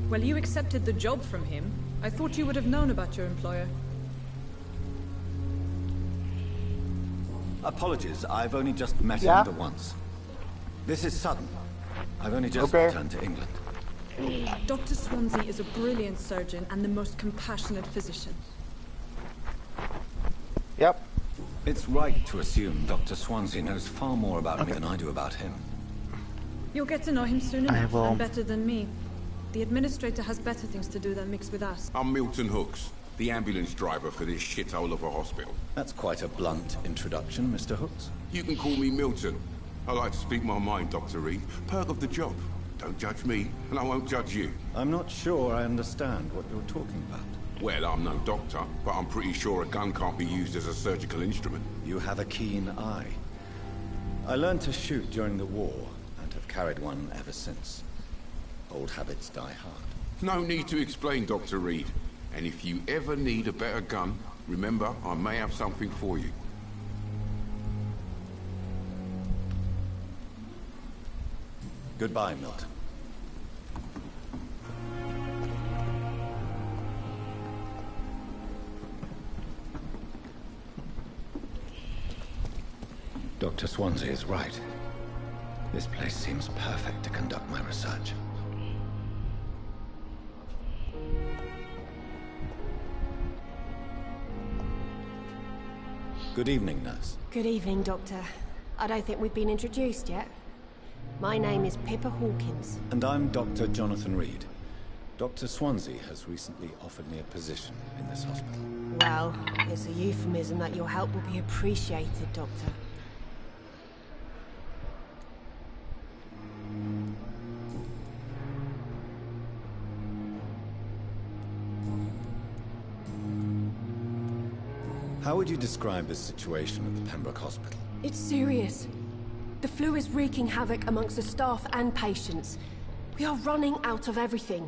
Well, you accepted the job from him. I thought you would have known about your employer. Apologies, I've only just met him the once. This is sudden. I've only just returned to England. Dr. Swansea is a brilliant surgeon and the most compassionate physician. Yep. It's right to assume Dr. Swansea knows far more about me than I do about him. You'll get to know him soon enough, and better than me. The administrator has better things to do than mix with us. I'm Milton Hooks, the ambulance driver for this shithole of a hospital. That's quite a blunt introduction, Mr. Hooks. You can call me Milton. I like to speak my mind, Dr. Reed. Perk of the job. Don't judge me, and I won't judge you. I'm not sure I understand what you're talking about. Well, I'm no doctor, but I'm pretty sure a gun can't be used as a surgical instrument. You have a keen eye. I learned to shoot during the war, and have carried one ever since. Old habits die hard. No need to explain, Dr. Reed. And if you ever need a better gun, remember, I may have something for you. Goodbye, Milton. Dr. Swansea is right. This place seems perfect to conduct my research. Good evening, nurse. Good evening, Doctor. I don't think we've been introduced yet. My name is Pippa Hawkins. And I'm Dr. Jonathan Reed. Dr. Swansea has recently offered me a position in this hospital. Well, it's a euphemism that your help will be appreciated, Doctor. How would you describe the situation at the Pembroke Hospital? It's serious. The flu is wreaking havoc amongst the staff and patients. We are running out of everything.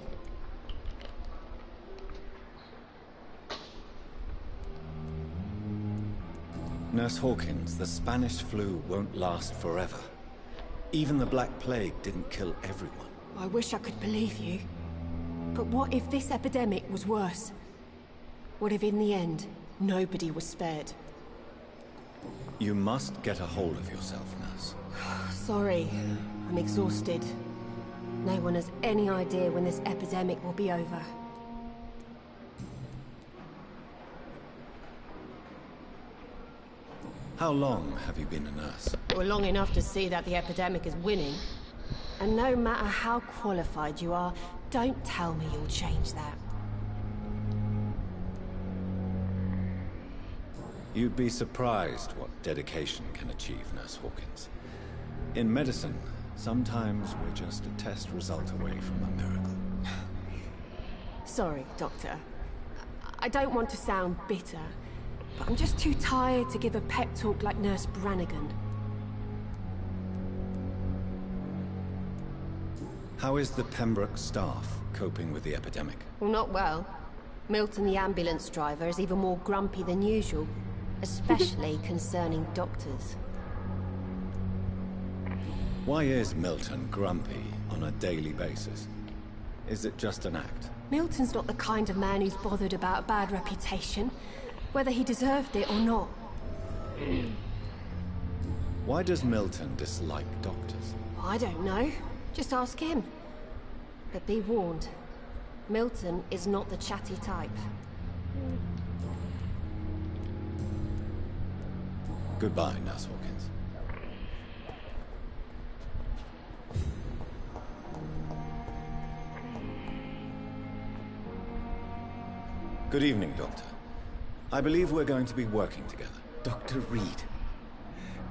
Nurse Hawkins, the Spanish flu won't last forever. Even the Black Plague didn't kill everyone. I wish I could believe you. But what if this epidemic was worse? What if in the end, nobody was spared? You must get a hold of yourself, nurse. Sorry, I'm exhausted. No one has any idea when this epidemic will be over. How long have you been a nurse? Well, long enough to see that the epidemic is winning. And no matter how qualified you are, don't tell me you'll change that. You'd be surprised what dedication can achieve, Nurse Hawkins. In medicine, sometimes we're just a test result away from a miracle. Sorry, Doctor. I don't want to sound bitter, but I'm just too tired to give a pep talk like Nurse Brannigan. How is the Pembroke staff coping with the epidemic? Well, not well. Milton, the ambulance driver, is even more grumpy than usual, especially concerning doctors. Why is Milton grumpy on a daily basis? Is it just an act? Milton's not the kind of man who's bothered about a bad reputation, whether he deserved it or not. Why does Milton dislike doctors? I don't know. Just ask him. But be warned, Milton is not the chatty type. Goodbye, Nurse Hawkins. Good evening, Doctor. I believe we're going to be working together. Dr. Reed.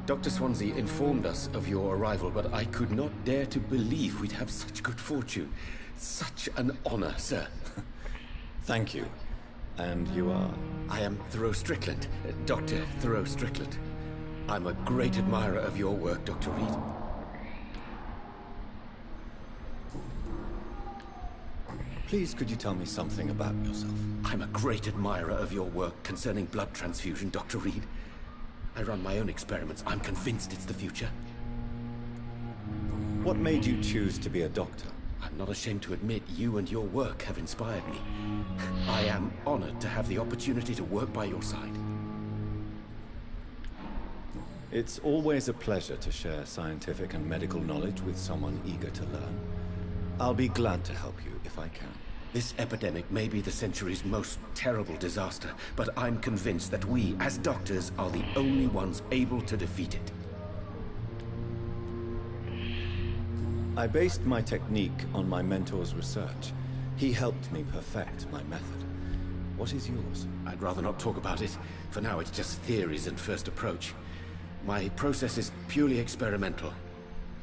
Dr. Swansea informed us of your arrival, but I could not dare to believe we'd have such good fortune. Such an honor, sir. Thank you. And you are? I am Thoreau Strickland, Dr. Thoreau Strickland. I'm a great admirer of your work, Dr. Reed. Please, could you tell me something about yourself? I'm a great admirer of your work concerning blood transfusion, Dr. Reed. I run my own experiments. I'm convinced it's the future. What made you choose to be a doctor? I'm not ashamed to admit you and your work have inspired me. I am honored to have the opportunity to work by your side. It's always a pleasure to share scientific and medical knowledge with someone eager to learn. I'll be glad to help you if I can. This epidemic may be the century's most terrible disaster, but I'm convinced that we, as doctors, are the only ones able to defeat it. I based my technique on my mentor's research. He helped me perfect my method. What is yours? I'd rather not talk about it. For now, it's just theories and first approach. My process is purely experimental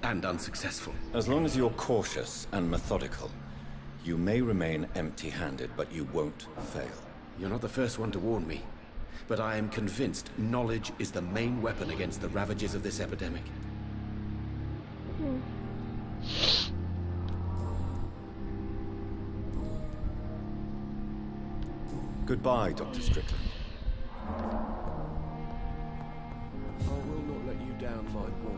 and unsuccessful. As long as you're cautious and methodical, you may remain empty-handed, but you won't fail. You're not the first one to warn me, but I am convinced knowledge is the main weapon against the ravages of this epidemic. Goodbye, Dr. Strickland. I will not let you down, my boy.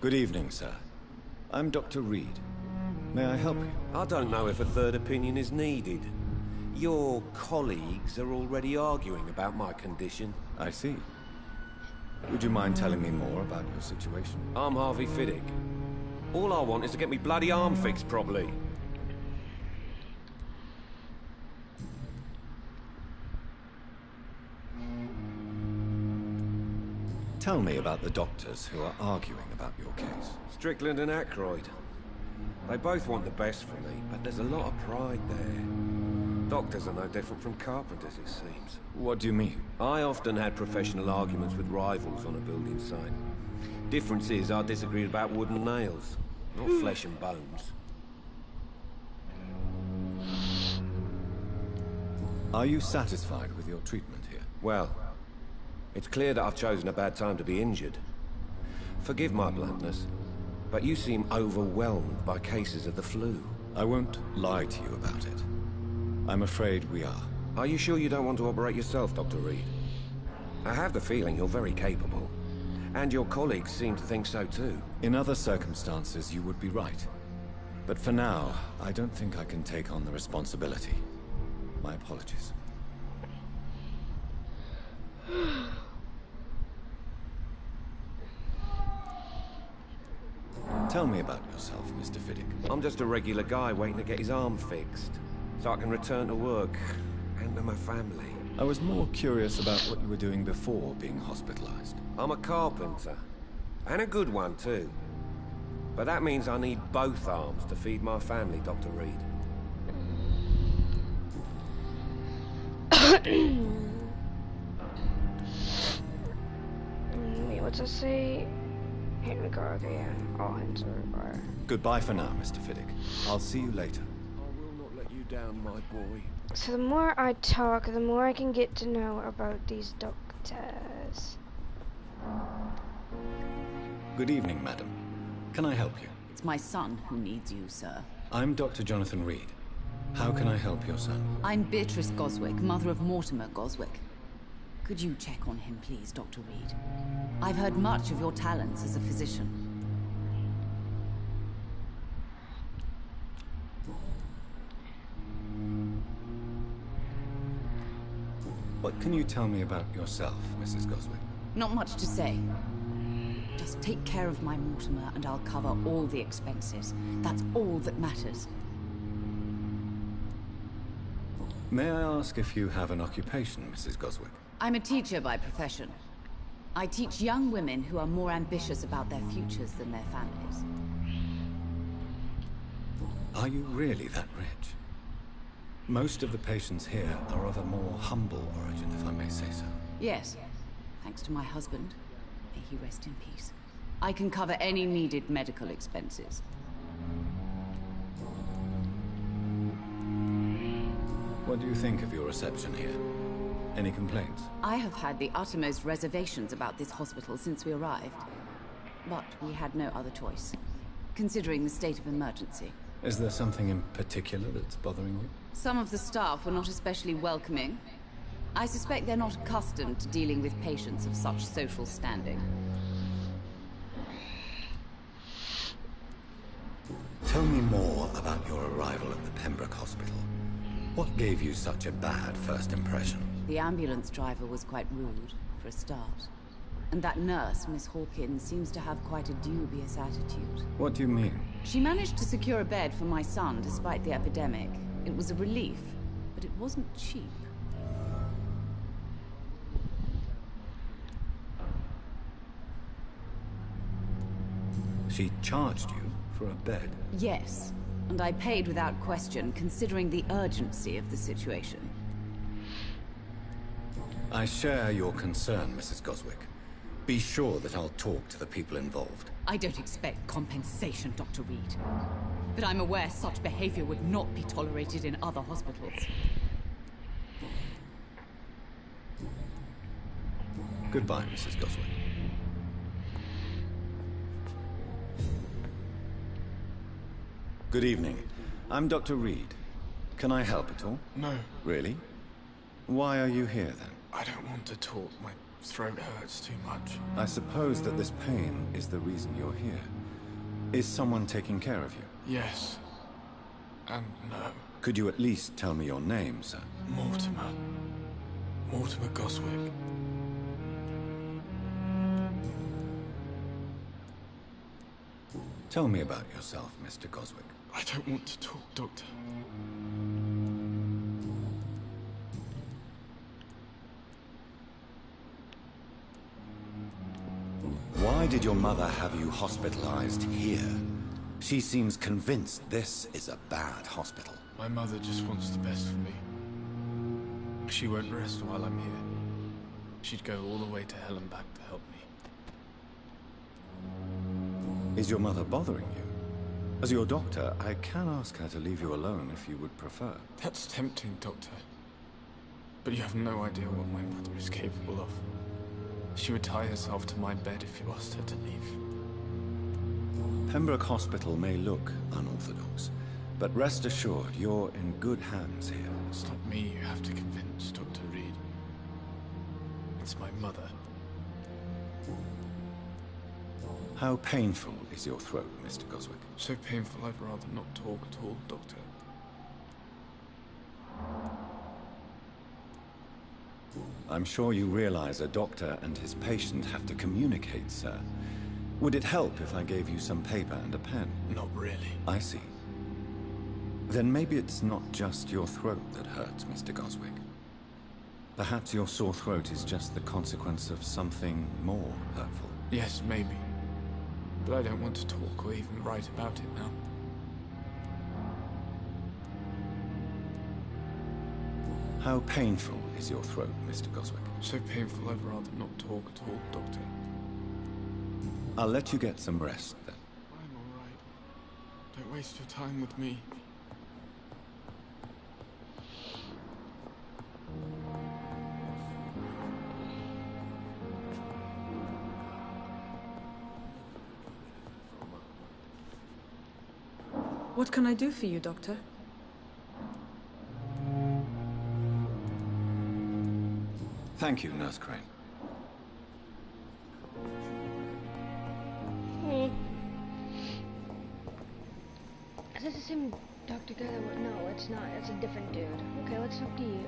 Good evening, sir. I'm Dr. Reed. May I help you? I don't know if a third opinion is needed. Your colleagues are already arguing about my condition. I see. Would you mind telling me more about your situation? I'm Harvey Fiddick. All I want is to get me bloody arm fixed properly. Tell me about the doctors who are arguing about your case. Strickland and Aykroyd. They both want the best for me, but there's a lot of pride there. Doctors are no different from carpenters, it seems. What do you mean? I often had professional arguments with rivals on a building site. Difference is I disagreed about wood and nails, not flesh and bones. Are you satisfied with your treatment here? Well, it's clear that I've chosen a bad time to be injured. Forgive my bluntness, but you seem overwhelmed by cases of the flu. I won't lie to you about it. I'm afraid we are. Are you sure you don't want to operate yourself, Dr. Reed? I have the feeling you're very capable. And your colleagues seem to think so too. In other circumstances, you would be right. But for now, I don't think I can take on the responsibility. My apologies. Tell me about yourself, Mr. Fiddick. I'm just a regular guy waiting to get his arm fixed, so I can return to work and to my family. I was more curious about what you were doing before being hospitalized. I'm a carpenter, and a good one too. But that means I need both arms to feed my family, Dr. Reed. Wait, what's that say? Here we go, okay, yeah. All hands are fire. Goodbye for now, Mr. Fiddick. I'll see you later. I will not let you down, my boy. So the more I talk, the more I can get to know about these doctors. Good evening, madam. Can I help you? It's my son who needs you, sir. I'm Dr. Jonathan Reed. How can I help your son? I'm Beatrice Goswick, mother of Mortimer Goswick. Could you check on him, please, Dr. Reed? I've heard much of your talents as a physician. What can you tell me about yourself, Mrs. Goswick? Not much to say. Just take care of my Mortimer and I'll cover all the expenses. That's all that matters. May I ask if you have an occupation, Mrs. Goswick? I'm a teacher by profession. I teach young women who are more ambitious about their futures than their families. Are you really that rich? Most of the patients here are of a more humble origin, if I may say so. Yes. Thanks to my husband. May he rest in peace. I can cover any needed medical expenses. What do you think of your reception here? Any complaints? I have had the uttermost reservations about this hospital since we arrived. But we had no other choice, considering the state of emergency. Is there something in particular that's bothering you? Some of the staff were not especially welcoming. I suspect they're not accustomed to dealing with patients of such social standing. Tell me more about your arrival at the Pembroke Hospital. What gave you such a bad first impression? The ambulance driver was quite rude, for a start. And that nurse, Miss Hawkins, seems to have quite a dubious attitude. What do you mean? She managed to secure a bed for my son despite the epidemic. It was a relief, but it wasn't cheap. She charged you for a bed? Yes, and I paid without question, considering the urgency of the situation. I share your concern, Mrs. Goswick. Be sure that I'll talk to the people involved. I don't expect compensation, Dr. Reed. But I'm aware such behavior would not be tolerated in other hospitals. Goodbye, Mrs. Goswick. Good evening. I'm Dr. Reed. Can I help at all? No. Really? Why are you here, then? I don't want to talk. My throat hurts too much. I suppose that this pain is the reason you're here. Is someone taking care of you? Yes. And no. Could you at least tell me your name, sir? Mortimer. Mortimer Goswick. Tell me about yourself, Mr. Goswick. I don't want to talk, Doctor. Why did your mother have you hospitalized here? She seems convinced this is a bad hospital. My mother just wants the best for me. She won't rest while I'm here. She'd go all the way to hell and back to help me. Is your mother bothering you? As your doctor, I can ask her to leave you alone if you would prefer. That's tempting, Doctor. But you have no idea what my mother is capable of. She would tie herself to my bed if you asked her to leave. Pembroke Hospital may look unorthodox, but rest assured you're in good hands here. It's not me you have to convince, Dr. Reed. It's my mother. How painful is your throat, Mr. Goswick? So painful I'd rather not talk at all, Doctor. I'm sure you realize a doctor and his patient have to communicate, sir. Would it help if I gave you some paper and a pen? Not really. I see. Then maybe it's not just your throat that hurts, Mr. Goswick. Perhaps your sore throat is just the consequence of something more hurtful. Yes, maybe. But I don't want to talk or even write about it now. How painful is your throat, Mr. Goswick? So painful I'd rather not talk at all, Doctor. I'll let you get some rest, then. I'm all right. Don't waste your time with me. What can I do for you, Doctor? Thank you, Nurse Crane. Is this the same Dr. guy that no, it's not. It's a different dude. Okay, let's talk to you.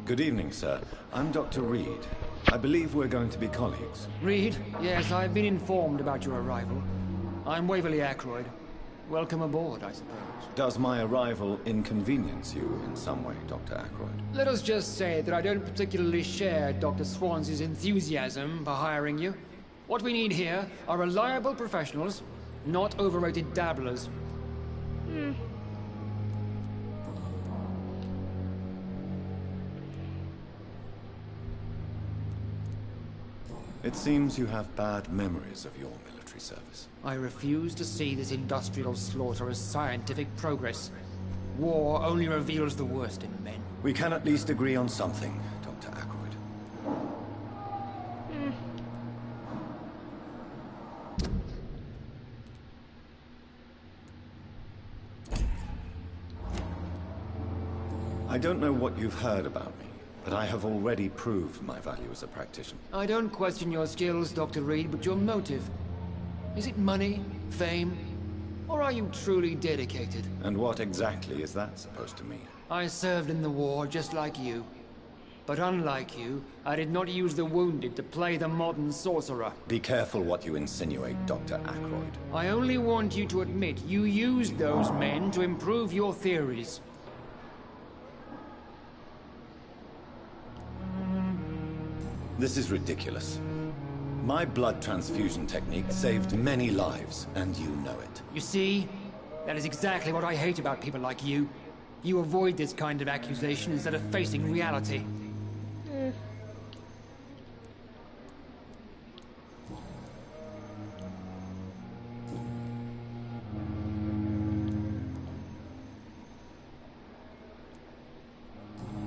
Good evening, sir. I'm Dr. Reed. I believe we're going to be colleagues. Reed? Yes, I've been informed about your arrival. I'm Waverly Ackroyd. Welcome aboard, I suppose. Does my arrival inconvenience you in some way, Dr. Ackroyd? Let us just say that I don't particularly share Dr. Swans's enthusiasm for hiring you. What we need here are reliable professionals, not overrated dabblers. It seems you have bad memories of your military service. I refuse to see this industrial slaughter as scientific progress. War only reveals the worst in men. We can at least agree on something, Dr. Ackroyd. I don't know what you've heard about me, but I have already proved my value as a practitioner. I don't question your skills, Dr. Reed, but your motive. Is it money, fame, or are you truly dedicated? And what exactly is that supposed to mean? I served in the war just like you. But unlike you, I did not use the wounded to play the modern sorcerer. Be careful what you insinuate, Dr. Ackroyd. I only want you to admit you used those men to improve your theories. This is ridiculous. My blood transfusion technique saved many lives, and you know it. You see? That is exactly what I hate about people like you. You avoid this kind of accusation instead of facing reality.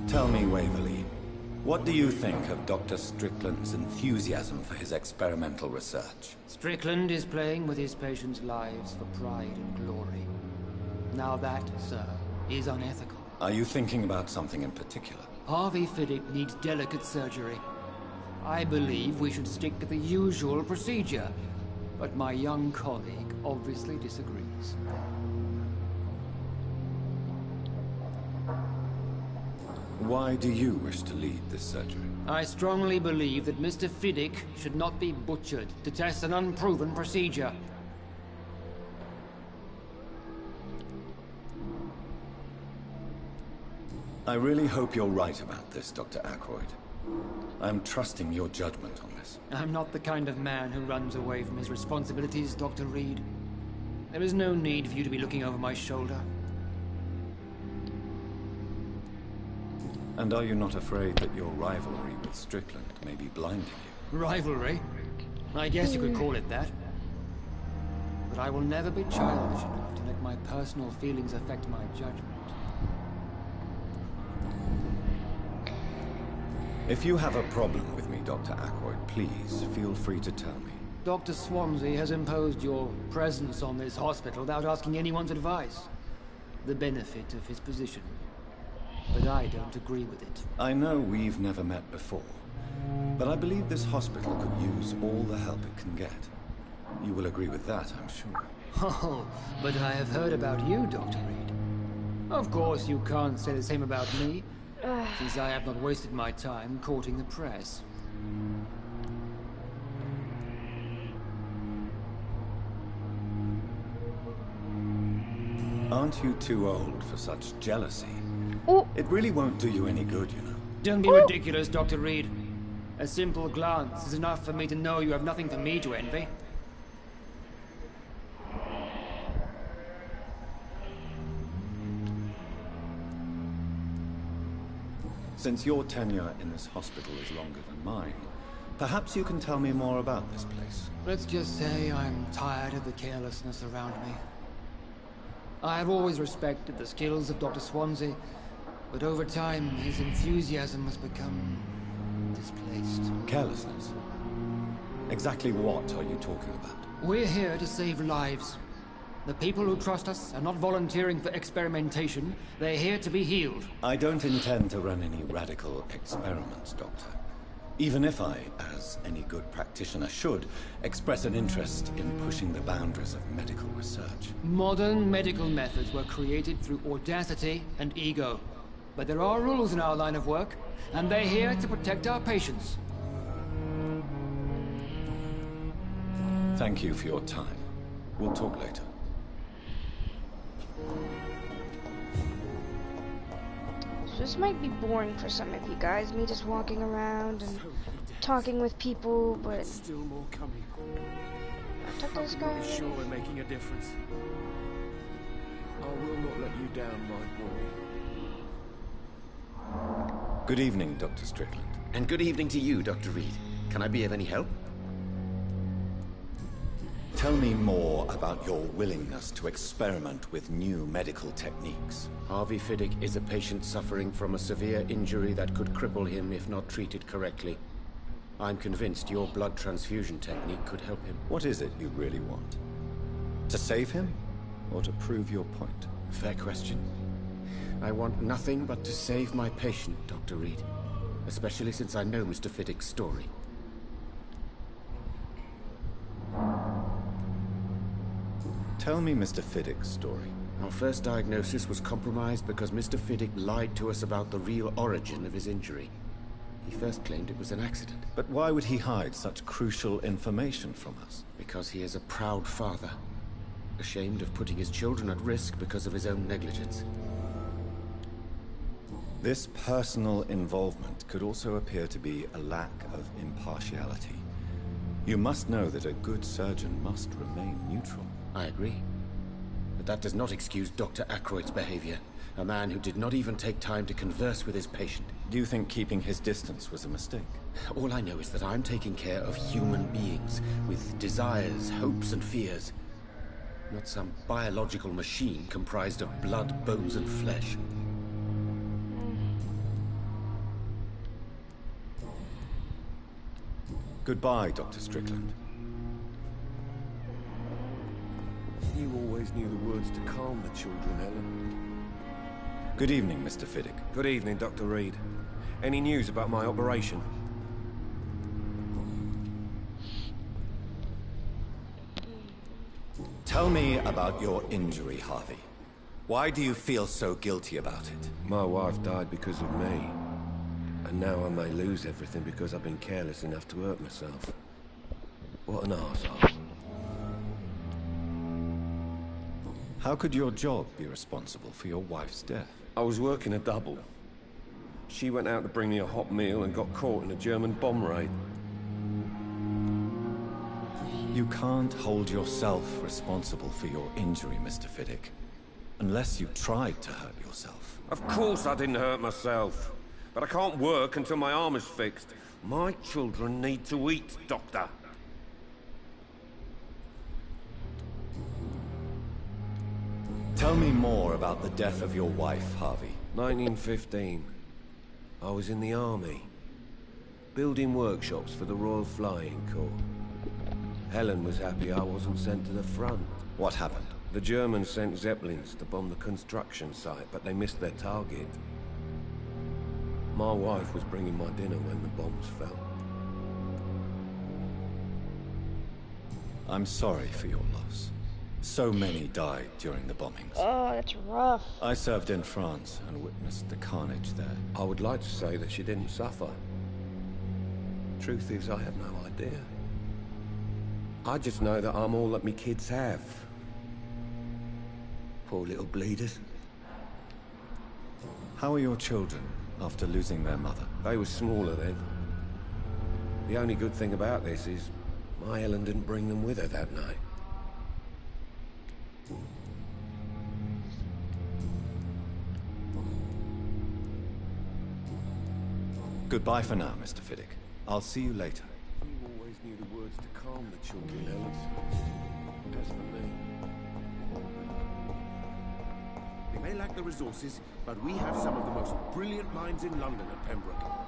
Tell me, Waverly, what do you think of Dr. Strickland's enthusiasm for his experimental research? Strickland is playing with his patients' lives for pride and glory. Now that, sir, is unethical. Are you thinking about something in particular? Harvey Fiddick needs delicate surgery. I believe we should stick to the usual procedure, but my young colleague obviously disagrees. Why do you wish to lead this surgery? I strongly believe that Mr. Fiddick should not be butchered to test an unproven procedure. I really hope you're right about this, Dr. Ackroyd. I'm trusting your judgment on this. I'm not the kind of man who runs away from his responsibilities, Dr. Reed. There is no need for you to be looking over my shoulder. And are you not afraid that your rivalry with Strickland may be blinding you? Rivalry? I guess you could call it that. But I will never be childish enough to let my personal feelings affect my judgment. If you have a problem with me, Dr. Ackroyd, please feel free to tell me. Dr. Swansea has imposed your presence on this hospital without asking anyone's advice. The benefit of his position. But I don't agree with it. I know we've never met before, but I believe this hospital could use all the help it can get. You will agree with that, I'm sure. Oh, but I have heard about you, Dr. Reed. Of course you can't say the same about me, since I have not wasted my time courting the press. Aren't you too old for such jealousy? Ooh. It really won't do you any good, you know. Don't be ridiculous, Dr. Reed. A simple glance is enough for me to know you have nothing for me to envy. Since your tenure in this hospital is longer than mine, perhaps you can tell me more about this place. Let's just say I'm tired of the carelessness around me. I have always respected the skills of Dr. Swansea, but over time, his enthusiasm has become displaced. Carelessness? Exactly what are you talking about? We're here to save lives. The people who trust us are not volunteering for experimentation. They're here to be healed. I don't intend to run any radical experiments, Doctor. Even if I, as any good practitioner should, express an interest in pushing the boundaries of medical research. Modern medical methods were created through audacity and ego. But there are rules in our line of work, and they're here to protect our patients. Thank you for your time. We'll talk later. So this might be boring for some of you guys, me just walking around and talking with people, but Still more coming. I took this guy. Sure we're making a difference. I'll you down, my boy. Good evening, Dr. Strickland. And good evening to you, Dr. Reed. Can I be of any help? Tell me more about your willingness to experiment with new medical techniques. Harvey Fiddick is a patient suffering from a severe injury that could cripple him if not treated correctly. I'm convinced your blood transfusion technique could help him. What is it you really want? To save him, or to prove your point? Fair question. I want nothing but to save my patient, Dr. Reed. Especially since I know Mr. Fiddick's story. Tell me Mr. Fiddick's story. Our first diagnosis was compromised because Mr. Fiddick lied to us about the real origin of his injury. He first claimed it was an accident. But why would he hide such crucial information from us? Because he is a proud father. Ashamed of putting his children at risk because of his own negligence. This personal involvement could also appear to be a lack of impartiality. You must know that a good surgeon must remain neutral. I agree. But that does not excuse Dr. Aykroyd's behavior. A man who did not even take time to converse with his patient. Do you think keeping his distance was a mistake? All I know is that I'm taking care of human beings with desires, hopes, and fears. Not some biological machine comprised of blood, bones, and flesh. Goodbye, Dr. Strickland. You always knew the words to calm the children, Helen. Good evening, Mr. Fiddick. Good evening, Dr. Reed. Any news about my operation? Tell me about your injury, Harvey. Why do you feel so guilty about it? My wife died because of me. And now I may lose everything because I've been careless enough to hurt myself. What an arsehole. How could your job be responsible for your wife's death? I was working a double. She went out to bring me a hot meal and got caught in a German bomb raid. You can't hold yourself responsible for your injury, Mr. Fiddick. Unless you tried to hurt yourself. Of course I didn't hurt myself. But I can't work until my arm is fixed. My children need to eat, Doctor. Tell me more about the death of your wife, Harvey. 1915. I was in the army. Building workshops for the Royal Flying Corps. Helen was happy I wasn't sent to the front. What happened? The Germans sent Zeppelins to bomb the construction site, but they missed their target. My wife was bringing my dinner when the bombs fell. I'm sorry for your loss. So many died during the bombings. Oh, that's rough. I served in France and witnessed the carnage there. I would like to say that she didn't suffer. Truth is, I have no idea. I just know that I'm all that me kids have. Poor little bleeders. How are your children after losing their mother? They were smaller then. The only good thing about this is my Helen didn't bring them with her that night. Goodbye for now, Mr. Fiddick. I'll see you later. You always knew the words to calm the children, Helen. As for me... They may lack the resources, but we have some of the most brilliant minds in London at Pembroke.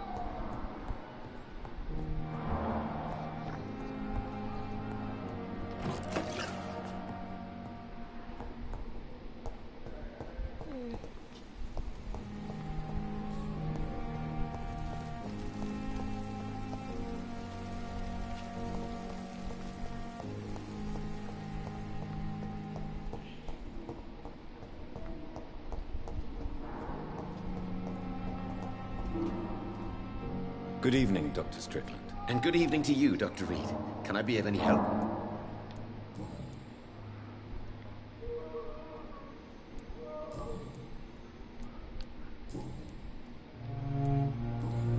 Good evening, Dr. Strickland. And good evening to you, Dr. Reed. Can I be of any help?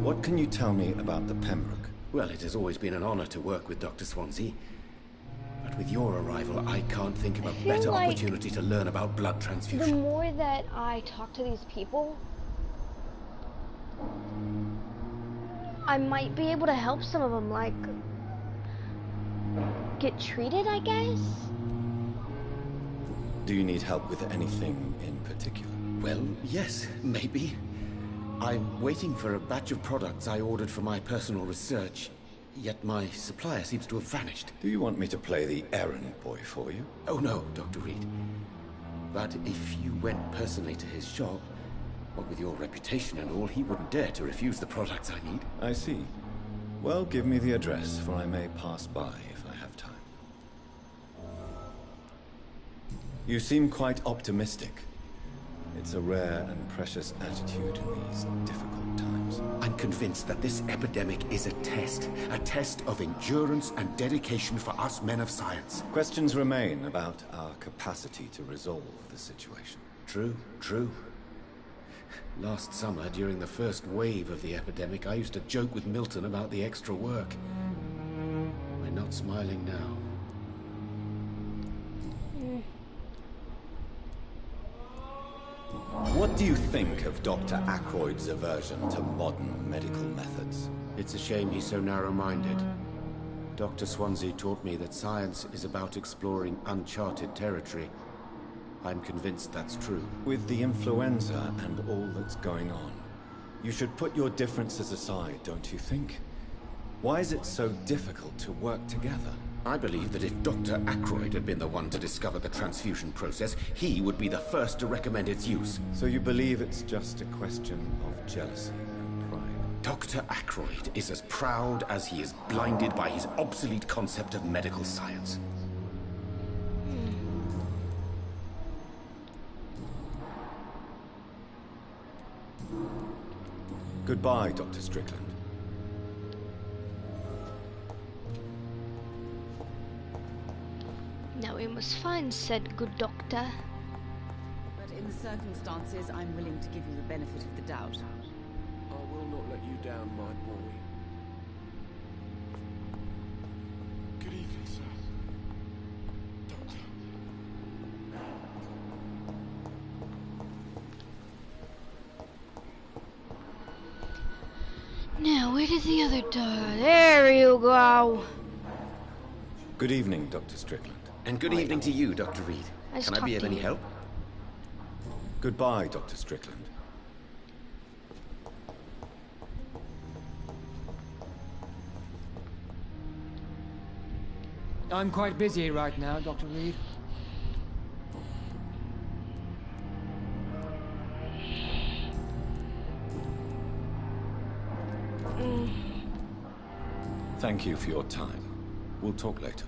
What can you tell me about the Pembroke? Well, it has always been an honor to work with Dr. Swansea. But with your arrival, I can't think of a better like opportunity to learn about blood the transfusion. more that I talk to these people, I might be able to help some of them, like, get treated, I guess? Do you need help with anything in particular? Well, yes, maybe. I'm waiting for a batch of products I ordered for my personal research, yet my supplier seems to have vanished. Do you want me to play the errand boy for you? Oh no, Dr. Reed. But if you went personally to his shop, what with your reputation and all, he wouldn't dare to refuse the products I need. I see. Well, give me the address, for I may pass by if I have time. You seem quite optimistic. It's a rare and precious attitude in these difficult times. I'm convinced that this epidemic is a test of endurance and dedication for us men of science. Questions remain about our capacity to resolve the situation. True, true. Last summer, during the first wave of the epidemic, I used to joke with Milton about the extra work. We're not smiling now. What do you think of Dr. Ackroyd's aversion to modern medical methods? It's a shame he's so narrow-minded. Dr. Swansea taught me that science is about exploring uncharted territory. I'm convinced that's true. With the influenza and all that's going on, you should put your differences aside, don't you think? Why is it so difficult to work together? I believe that if Dr. Ackroyd had been the one to discover the transfusion process, he would be the first to recommend its use. So you believe it's just a question of jealousy and pride? Dr. Ackroyd is as proud as he is blinded by his obsolete concept of medical science. Goodbye, Dr. Strickland. Now we must find said good doctor. But in the circumstances, I'm willing to give you the benefit of the doubt. I will not let you down, my boy. Good evening, sir. Doctor. Now, where did the other door? There you go. Good evening, Dr. Strickland. And good evening to you, Dr. Reed. Can I be of any help? Goodbye, Dr. Strickland. I'm quite busy right now, Dr. Reed. Thank you for your time. We'll talk later.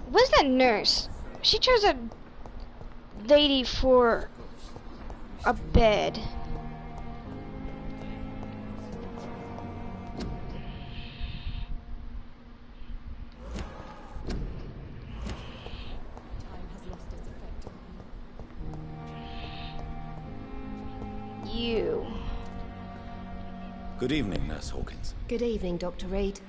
Where's that nurse? She chose a lady for a bed. You. Good evening, Nurse Hawkins. Good evening, Dr. Reed.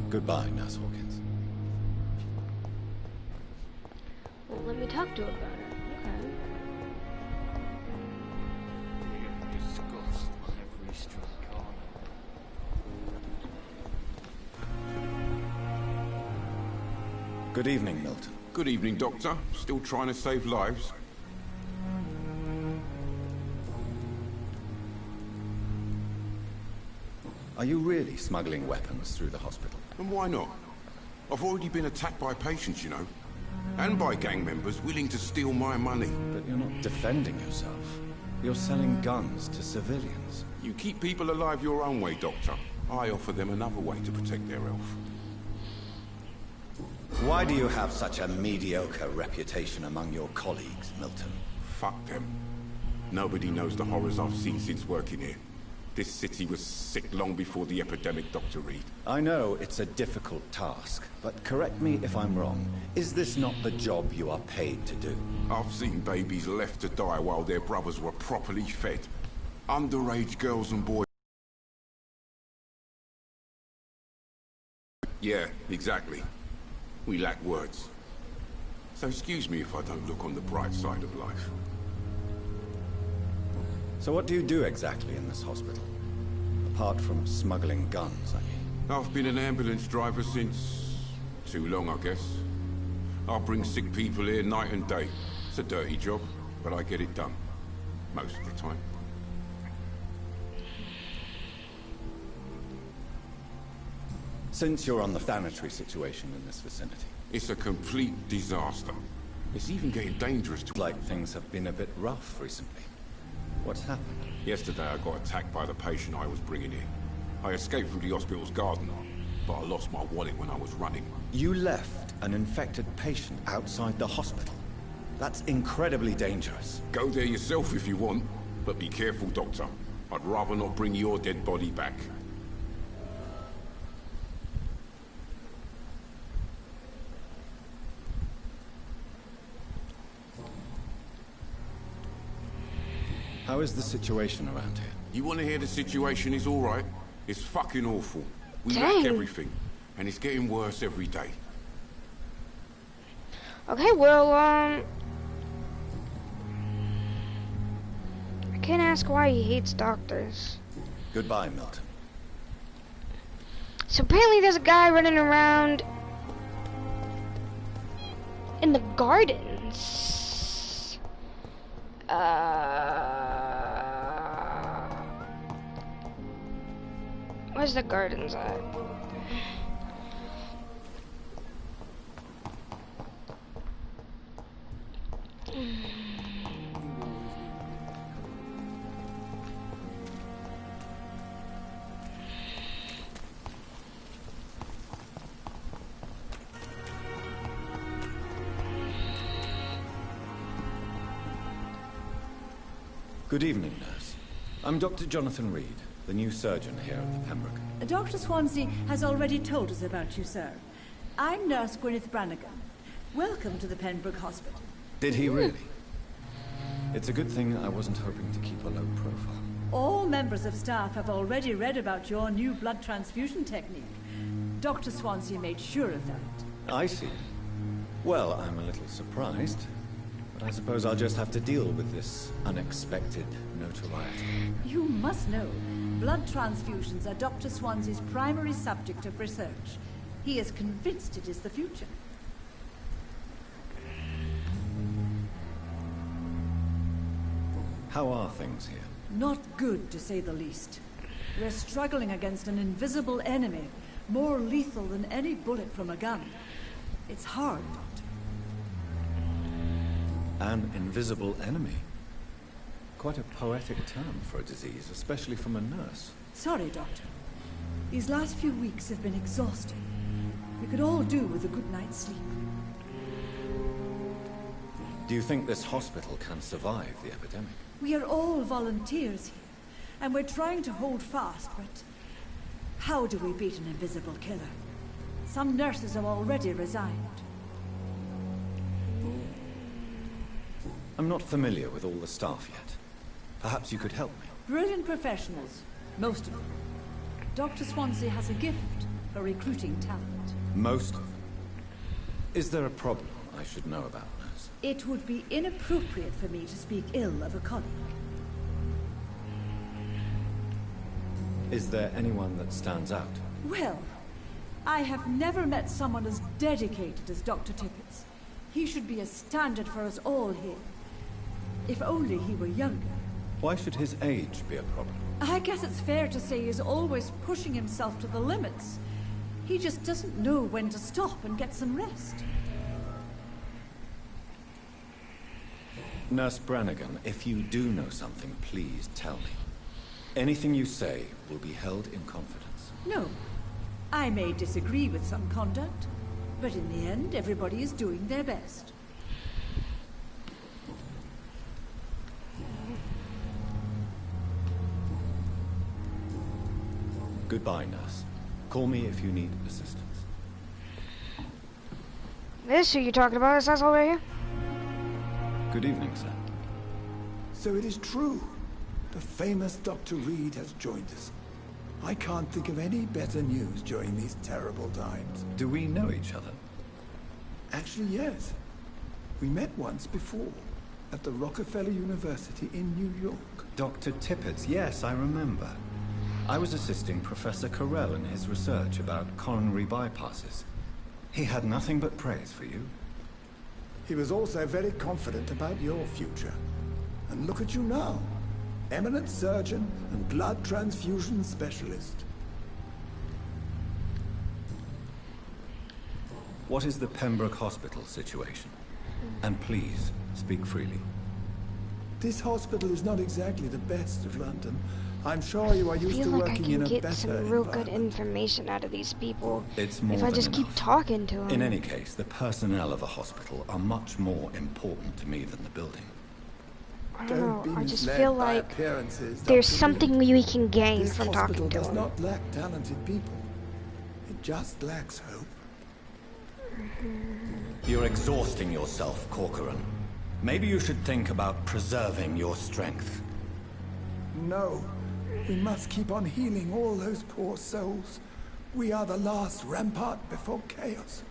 Goodbye, Nurse Hawkins. Well, let me talk to her about it. Okay. Disgust on every street corner. Good evening, Milton. Good evening, Doctor. Still trying to save lives? Are you really smuggling weapons through the hospital? And why not? I've already been attacked by patients, you know. And by gang members willing to steal my money. But you're not defending yourself. You're selling guns to civilians. You keep people alive your own way, Doctor. I offer them another way to protect their health. Why do you have such a mediocre reputation among your colleagues, Milton? Fuck them. Nobody knows the horrors I've seen since working here. This city was sick long before the epidemic, Dr. Reed. I know it's a difficult task, but correct me if I'm wrong. Is this not the job you are paid to do? I've seen babies left to die while their brothers were properly fed. Underage girls and boys. Yeah, exactly. We lack words. So excuse me if I don't look on the bright side of life. So what do you do exactly in this hospital? Apart from smuggling guns, I mean. I've been an ambulance driver since... too long, I guess. I bring sick people here night and day. It's a dirty job, but I get it done. Most of the time. Since you're on the sanitary situation in this vicinity. It's a complete disaster. It's even getting dangerous to... Like things have been a bit rough recently. What's happened? Yesterday I got attacked by the patient I was bringing in. I escaped through the hospital's garden, but I lost my wallet when I was running. You left an infected patient outside the hospital? That's incredibly dangerous. Go there yourself if you want, but be careful, Doctor. I'd rather not bring your dead body back. How is the situation around here? You want to hear the situation is all right? It's fucking awful. We Dang. lack everything, and it's getting worse every day. Okay, well, I can't ask why he hates doctors. Goodbye, Milton. So apparently there's a guy running around in the gardens. Where's the gardens at? Good evening, nurse. I'm Dr. Jonathan Reed, the new surgeon here at the Pembroke. Dr. Swansea has already told us about you, sir. I'm Nurse Gwyneth Brannigan. Welcome to the Pembroke Hospital. Did he really? It's a good thing I wasn't hoping to keep a low profile. All members of staff have already read about your new blood transfusion technique. Dr. Swansea made sure of that. I see. Well, I'm a little surprised, but I suppose I'll just have to deal with this unexpected notoriety. You must know, blood transfusions are Dr. Swansea's primary subject of research. He is convinced it is the future. How are things here? Not good, to say the least. We're struggling against an invisible enemy, more lethal than any bullet from a gun. It's hard, Doctor. An invisible enemy? Quite a poetic term for a disease, especially from a nurse. Sorry, Doctor. These last few weeks have been exhausting. We could all do with a good night's sleep. Do you think this hospital can survive the epidemic? We are all volunteers here, and we're trying to hold fast, but how do we beat an invisible killer? Some nurses have already resigned. I'm not familiar with all the staff yet. Perhaps you could help me. Brilliant professionals, most of them. Dr. Swansea has a gift for recruiting talent. Most of them? Is there a problem I should know about, nurse? It would be inappropriate for me to speak ill of a colleague. Is there anyone that stands out? Well, I have never met someone as dedicated as Dr. Tippett. He should be a standard for us all here. If only he were younger. Why should his age be a problem? I guess it's fair to say he's always pushing himself to the limits. He just doesn't know when to stop and get some rest. Nurse Brannigan, if you do know something, please tell me. Anything you say will be held in confidence. No. I may disagree with some conduct, but in the end, everybody is doing their best. Goodbye, nurse. Call me if you need assistance. This who you talking about? Is that over here? Good evening, sir. So it is true. The famous Dr. Reed has joined us. I can't think of any better news during these terrible times. Do we know each other? Actually, yes. We met once before, at the Rockefeller University in New York. Dr. Tippett, yes, I remember. I was assisting Professor Carell in his research about coronary bypasses. He had nothing but praise for you. He was also very confident about your future. And look at you now. Eminent surgeon and blood transfusion specialist. What is the Pembroke Hospital situation? And please, speak freely. This hospital is not exactly the best of London. I'm sure you are used to working in a better I feel like I can get some real good information out of these people It's more if I than just keep enough. talking to them. In any case, the personnel of a hospital are much more important to me than the building. I don't know, be I just misled feel by like appearances, there's Dr. something we can gain This from hospital talking to does them. not lack talented people. It just lacks hope. You're exhausting yourself, Corcoran. Maybe you should think about preserving your strength. No. We must keep on healing all those poor souls. We are the last rampart before chaos.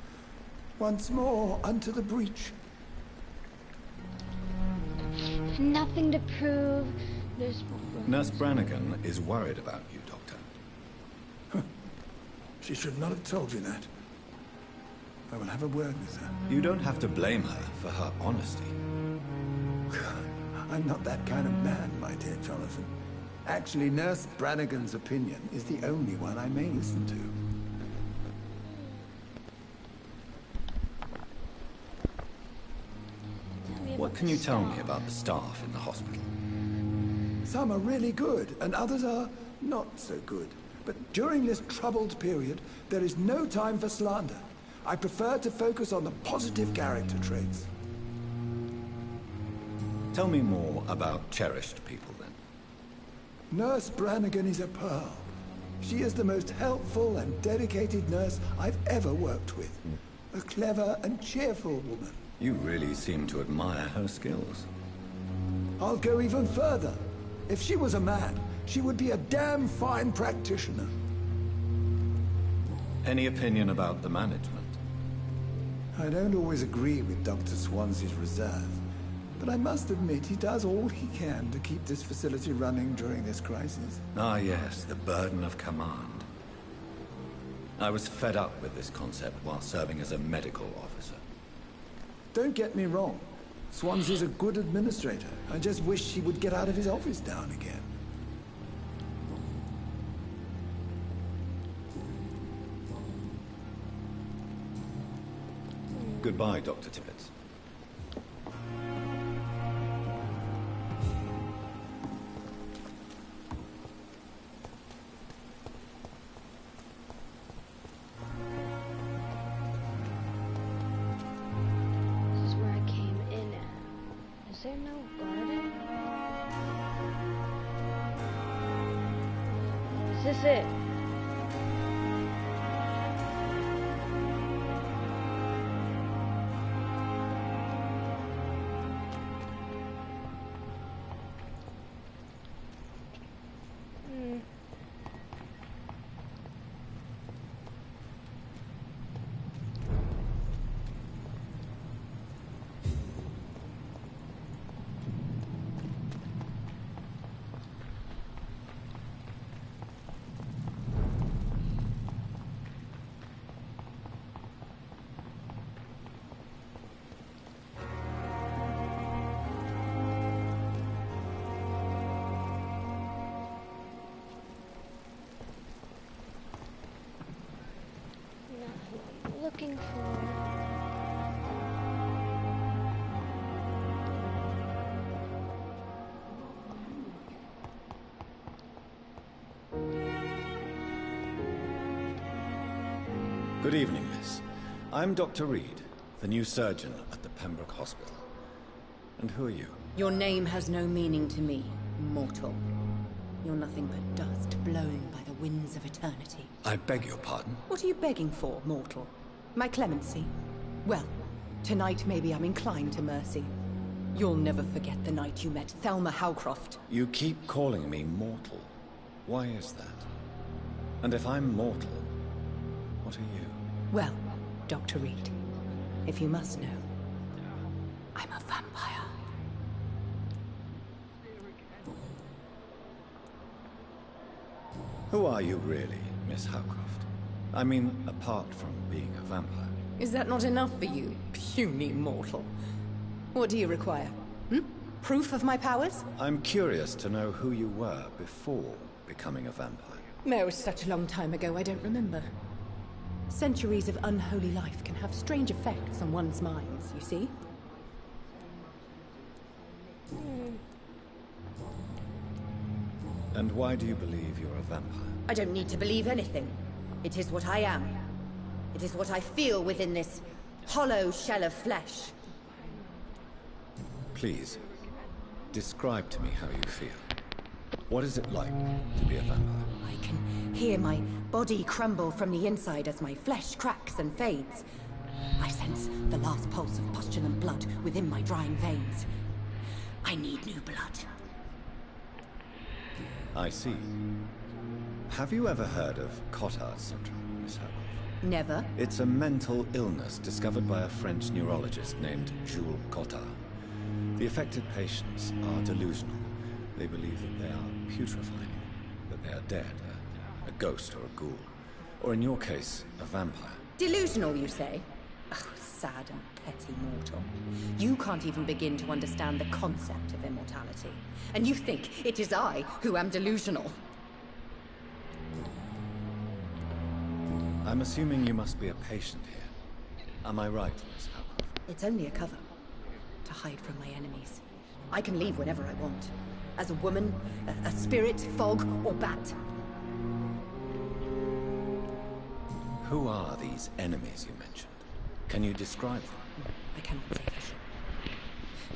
Once more unto the breach. Nothing to prove. There's Nurse Brannigan is worried about you, Doctor. She should not have told you that. I will have a word with her. You don't have to blame her for her honesty. I'm not that kind of man, my dear Jonathan. Actually, Nurse Brannigan's opinion is the only one I may listen to. What can you tell me about the staff in the hospital? Some are really good, and others are not so good. But during this troubled period, there is no time for slander. I prefer to focus on the positive character traits. Tell me more about cherished people, then. Nurse Brannigan is a pearl. She is the most helpful and dedicated nurse I've ever worked with. A clever and cheerful woman. You really seem to admire her skills. I'll go even further. If she was a man, she would be a damn fine practitioner. Any opinion about the management? I don't always agree with Dr. Swansea's reserve, but I must admit he does all he can to keep this facility running during this crisis. Ah, yes, the burden of command. I was fed up with this concept while serving as a medical officer. Don't get me wrong. Swansea's a good administrator. I just wish he would get out of his office now and again. Goodbye, Dr. Tippett. This is where I came in at. Is there no garden? Is this it? Looking for. Good evening, miss. I'm Dr. Reed, the new surgeon at the Pembroke Hospital. And who are you? Your name has no meaning to me, mortal. You're nothing but dust blown by the winds of eternity. I beg your pardon? What are you begging for, mortal? My clemency? Well, tonight maybe I'm inclined to mercy. You'll never forget the night you met Thelma Howcroft. You keep calling me mortal. Why is that? And if I'm mortal, what are you? Well, Dr. Reed, if you must know, I'm a vampire. Who are you really, Miss Howcroft? I mean, apart from being a vampire. Is that not enough for you, puny mortal? What do you require? Proof of my powers? I'm curious to know who you were before becoming a vampire. No, it's such a long time ago, I don't remember. Centuries of unholy life can have strange effects on one's minds, you see? And why do you believe you're a vampire? I don't need to believe anything. It is what I am. It is what I feel within this hollow shell of flesh. Please, describe to me how you feel. What is it like to be a vampire? I can hear my body crumble from the inside as my flesh cracks and fades. I sense the last pulse of postulant blood within my drying veins. I need new blood. I see. Have you ever heard of Cotard syndrome, Miss Howcroft? Never. It's a mental illness discovered by a French neurologist named Jules Cotard. The affected patients are delusional. They believe that they are putrefying, that they are dead, a ghost or a ghoul. Or in your case, a vampire. Delusional, you say? Oh, sad and petty mortal. You can't even begin to understand the concept of immortality. And you think it is I who am delusional. I'm assuming you must be a patient here. Am I right, Miss Howcroft? It's only a cover. To hide from my enemies. I can leave whenever I want. As a woman, a spirit, fog, or bat. Who are these enemies you mentioned? Can you describe them? I cannot say for sure.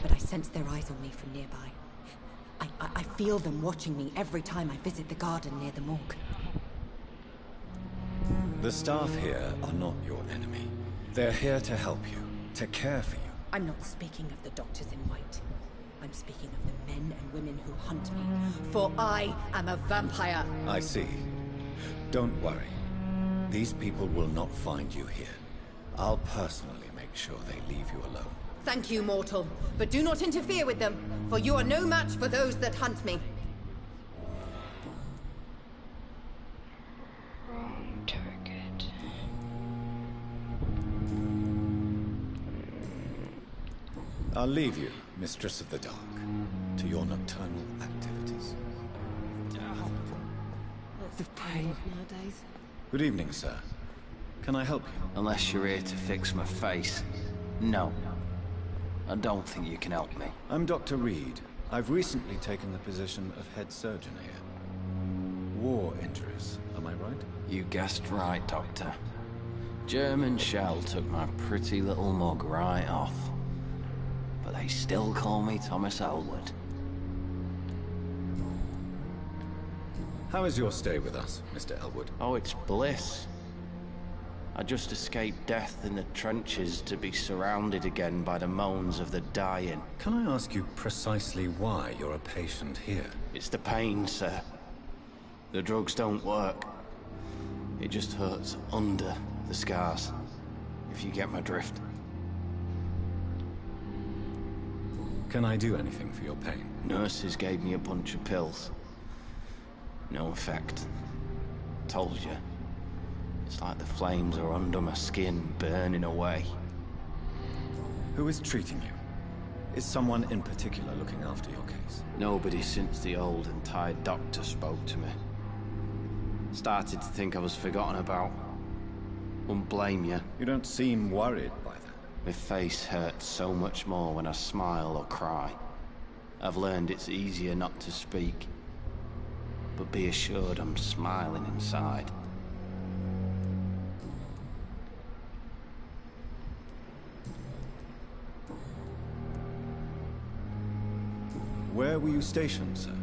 But I sense their eyes on me from nearby. I feel them watching me every time I visit the garden near the morgue. The staff here are not your enemy. They're here to help you, to care for you. I'm not speaking of the doctors in white. I'm speaking of the men and women who hunt me. For I am a vampire. I see. Don't worry. These people will not find you here. I'll personally make sure they leave you alone. Thank you, mortal. But do not interfere with them, for you are no match for those that hunt me. Wrong target. I'll leave you, Mistress of the Dark, to your nocturnal activities. Lots of pain nowadays. Good evening, sir. Can I help you? Unless you're here to fix my face. No. I don't think you can help me. I'm Dr. Reed. I've recently taken the position of head surgeon here. War injuries, am I right? You guessed right, Doctor. German shell took my pretty little mug right off. But they still call me Thomas Elwood. How is your stay with us, Mr. Elwood? Oh, it's bliss. I just escaped death in the trenches to be surrounded again by the moans of the dying. Can I ask you precisely why you're a patient here? It's the pain, sir. The drugs don't work. It just hurts under the scars, if you get my drift. Can I do anything for your pain? Nurses gave me a bunch of pills. No effect. Told you. It's like the flames are under my skin, burning away. Who is treating you? Is someone in particular looking after your case? Nobody since the old and tired doctor spoke to me. Started to think I was forgotten about. Wouldn't blame you. You don't seem worried by that. My face hurts so much more when I smile or cry. I've learned it's easier not to speak. But be assured I'm smiling inside. Where were you stationed, sir?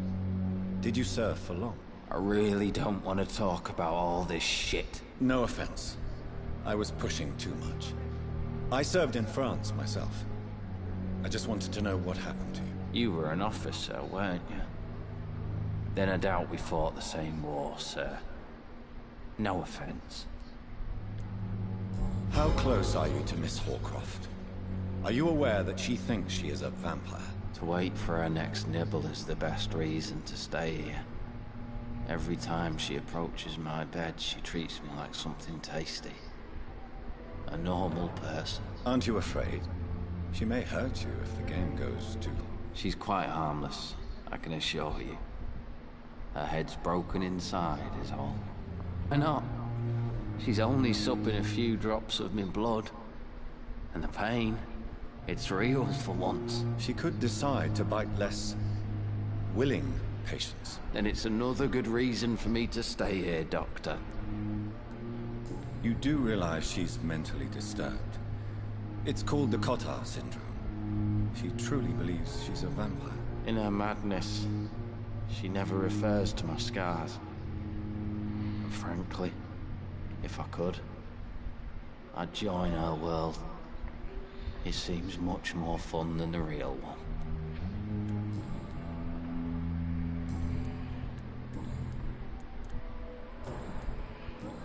Did you serve for long? I really don't want to talk about all this shit. No offense. I was pushing too much. I served in France myself. I just wanted to know what happened to you. You were an officer, weren't you? Then I doubt we fought the same war, sir. No offense. How close are you to Miss Horcroft? Are you aware that she thinks she is a vampire? To wait for her next nibble is the best reason to stay here. Every time she approaches my bed, she treats me like something tasty. A normal person. Aren't you afraid? She may hurt you if the game goes too... She's quite harmless, I can assure you. Her head's broken inside is all. Why not? She's only supping a few drops of me blood. And the pain, it's real for once. She could decide to bite less willing patients. Then it's another good reason for me to stay here, Doctor. You do realize she's mentally disturbed. It's called the Cotard syndrome. She truly believes she's a vampire. In her madness, she never refers to my scars. And frankly, if I could, I'd join her world. It seems much more fun than the real one.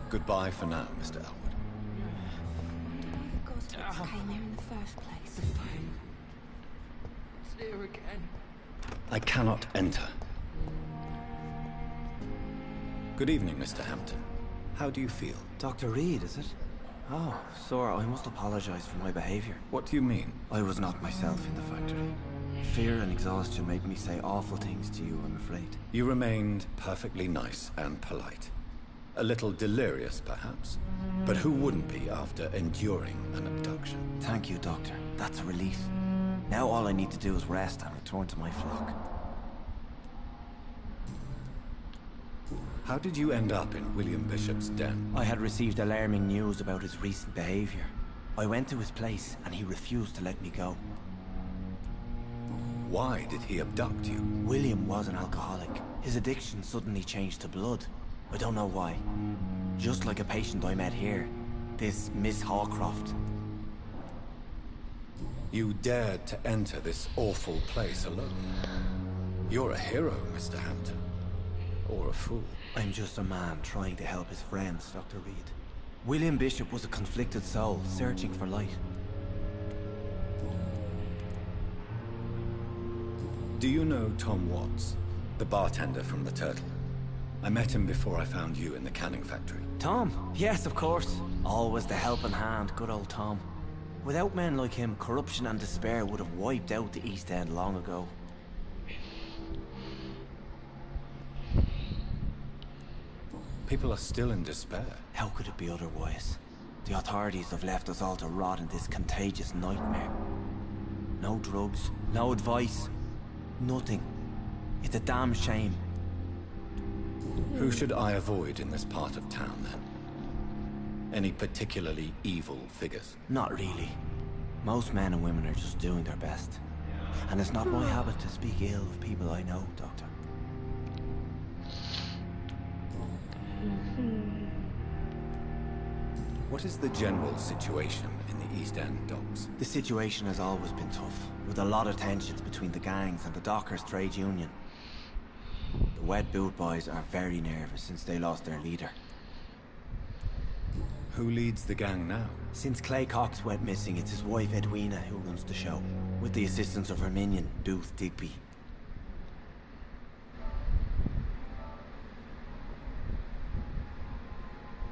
Goodbye for now, Mr. Elwood. Came here in the first place. It's here again. I cannot enter. Good evening, Mr. Hampton. How do you feel? Dr. Reed, is it? Oh, sir, I must apologize for my behavior. What do you mean? I was not myself in the factory. Fear and exhaustion made me say awful things to you, I'm afraid. You remained perfectly nice and polite. A little delirious, perhaps. But who wouldn't be after enduring an abduction? Thank you, Doctor. That's a relief. Now all I need to do is rest and return to my flock. How did you end up in William Bishop's den? I had received alarming news about his recent behavior. I went to his place and he refused to let me go. Why did he abduct you? William was an alcoholic. His addiction suddenly changed to blood. I don't know why. Just like a patient I met here. This Miss Horcroft. You dared to enter this awful place alone. You're a hero, Mr. Hampton. Or a fool. I'm just a man trying to help his friends, Dr. Reed. William Bishop was a conflicted soul, searching for light. Do you know Tom Watts, the bartender from the Turtle? I met him before I found you in the canning factory. Tom? Yes, of course. Always the helping hand, good old Tom. Without men like him, corruption and despair would have wiped out the East End long ago. People are still in despair. How could it be otherwise? The authorities have left us all to rot in this contagious nightmare. No drugs, no advice, nothing. It's a damn shame. Who should I avoid in this part of town, then? Any particularly evil figures? Not really. Most men and women are just doing their best. And it's not my habit to speak ill of people I know, Doctor. What is the general situation in the East End docks? The situation has always been tough, with a lot of tensions between the gangs and the dockers' trade union. The wet boot boys are very nervous since they lost their leader. Who leads the gang now? Since Clay Cox went missing, it's his wife Edwina who runs the show, with the assistance of her minion, Booth Digby.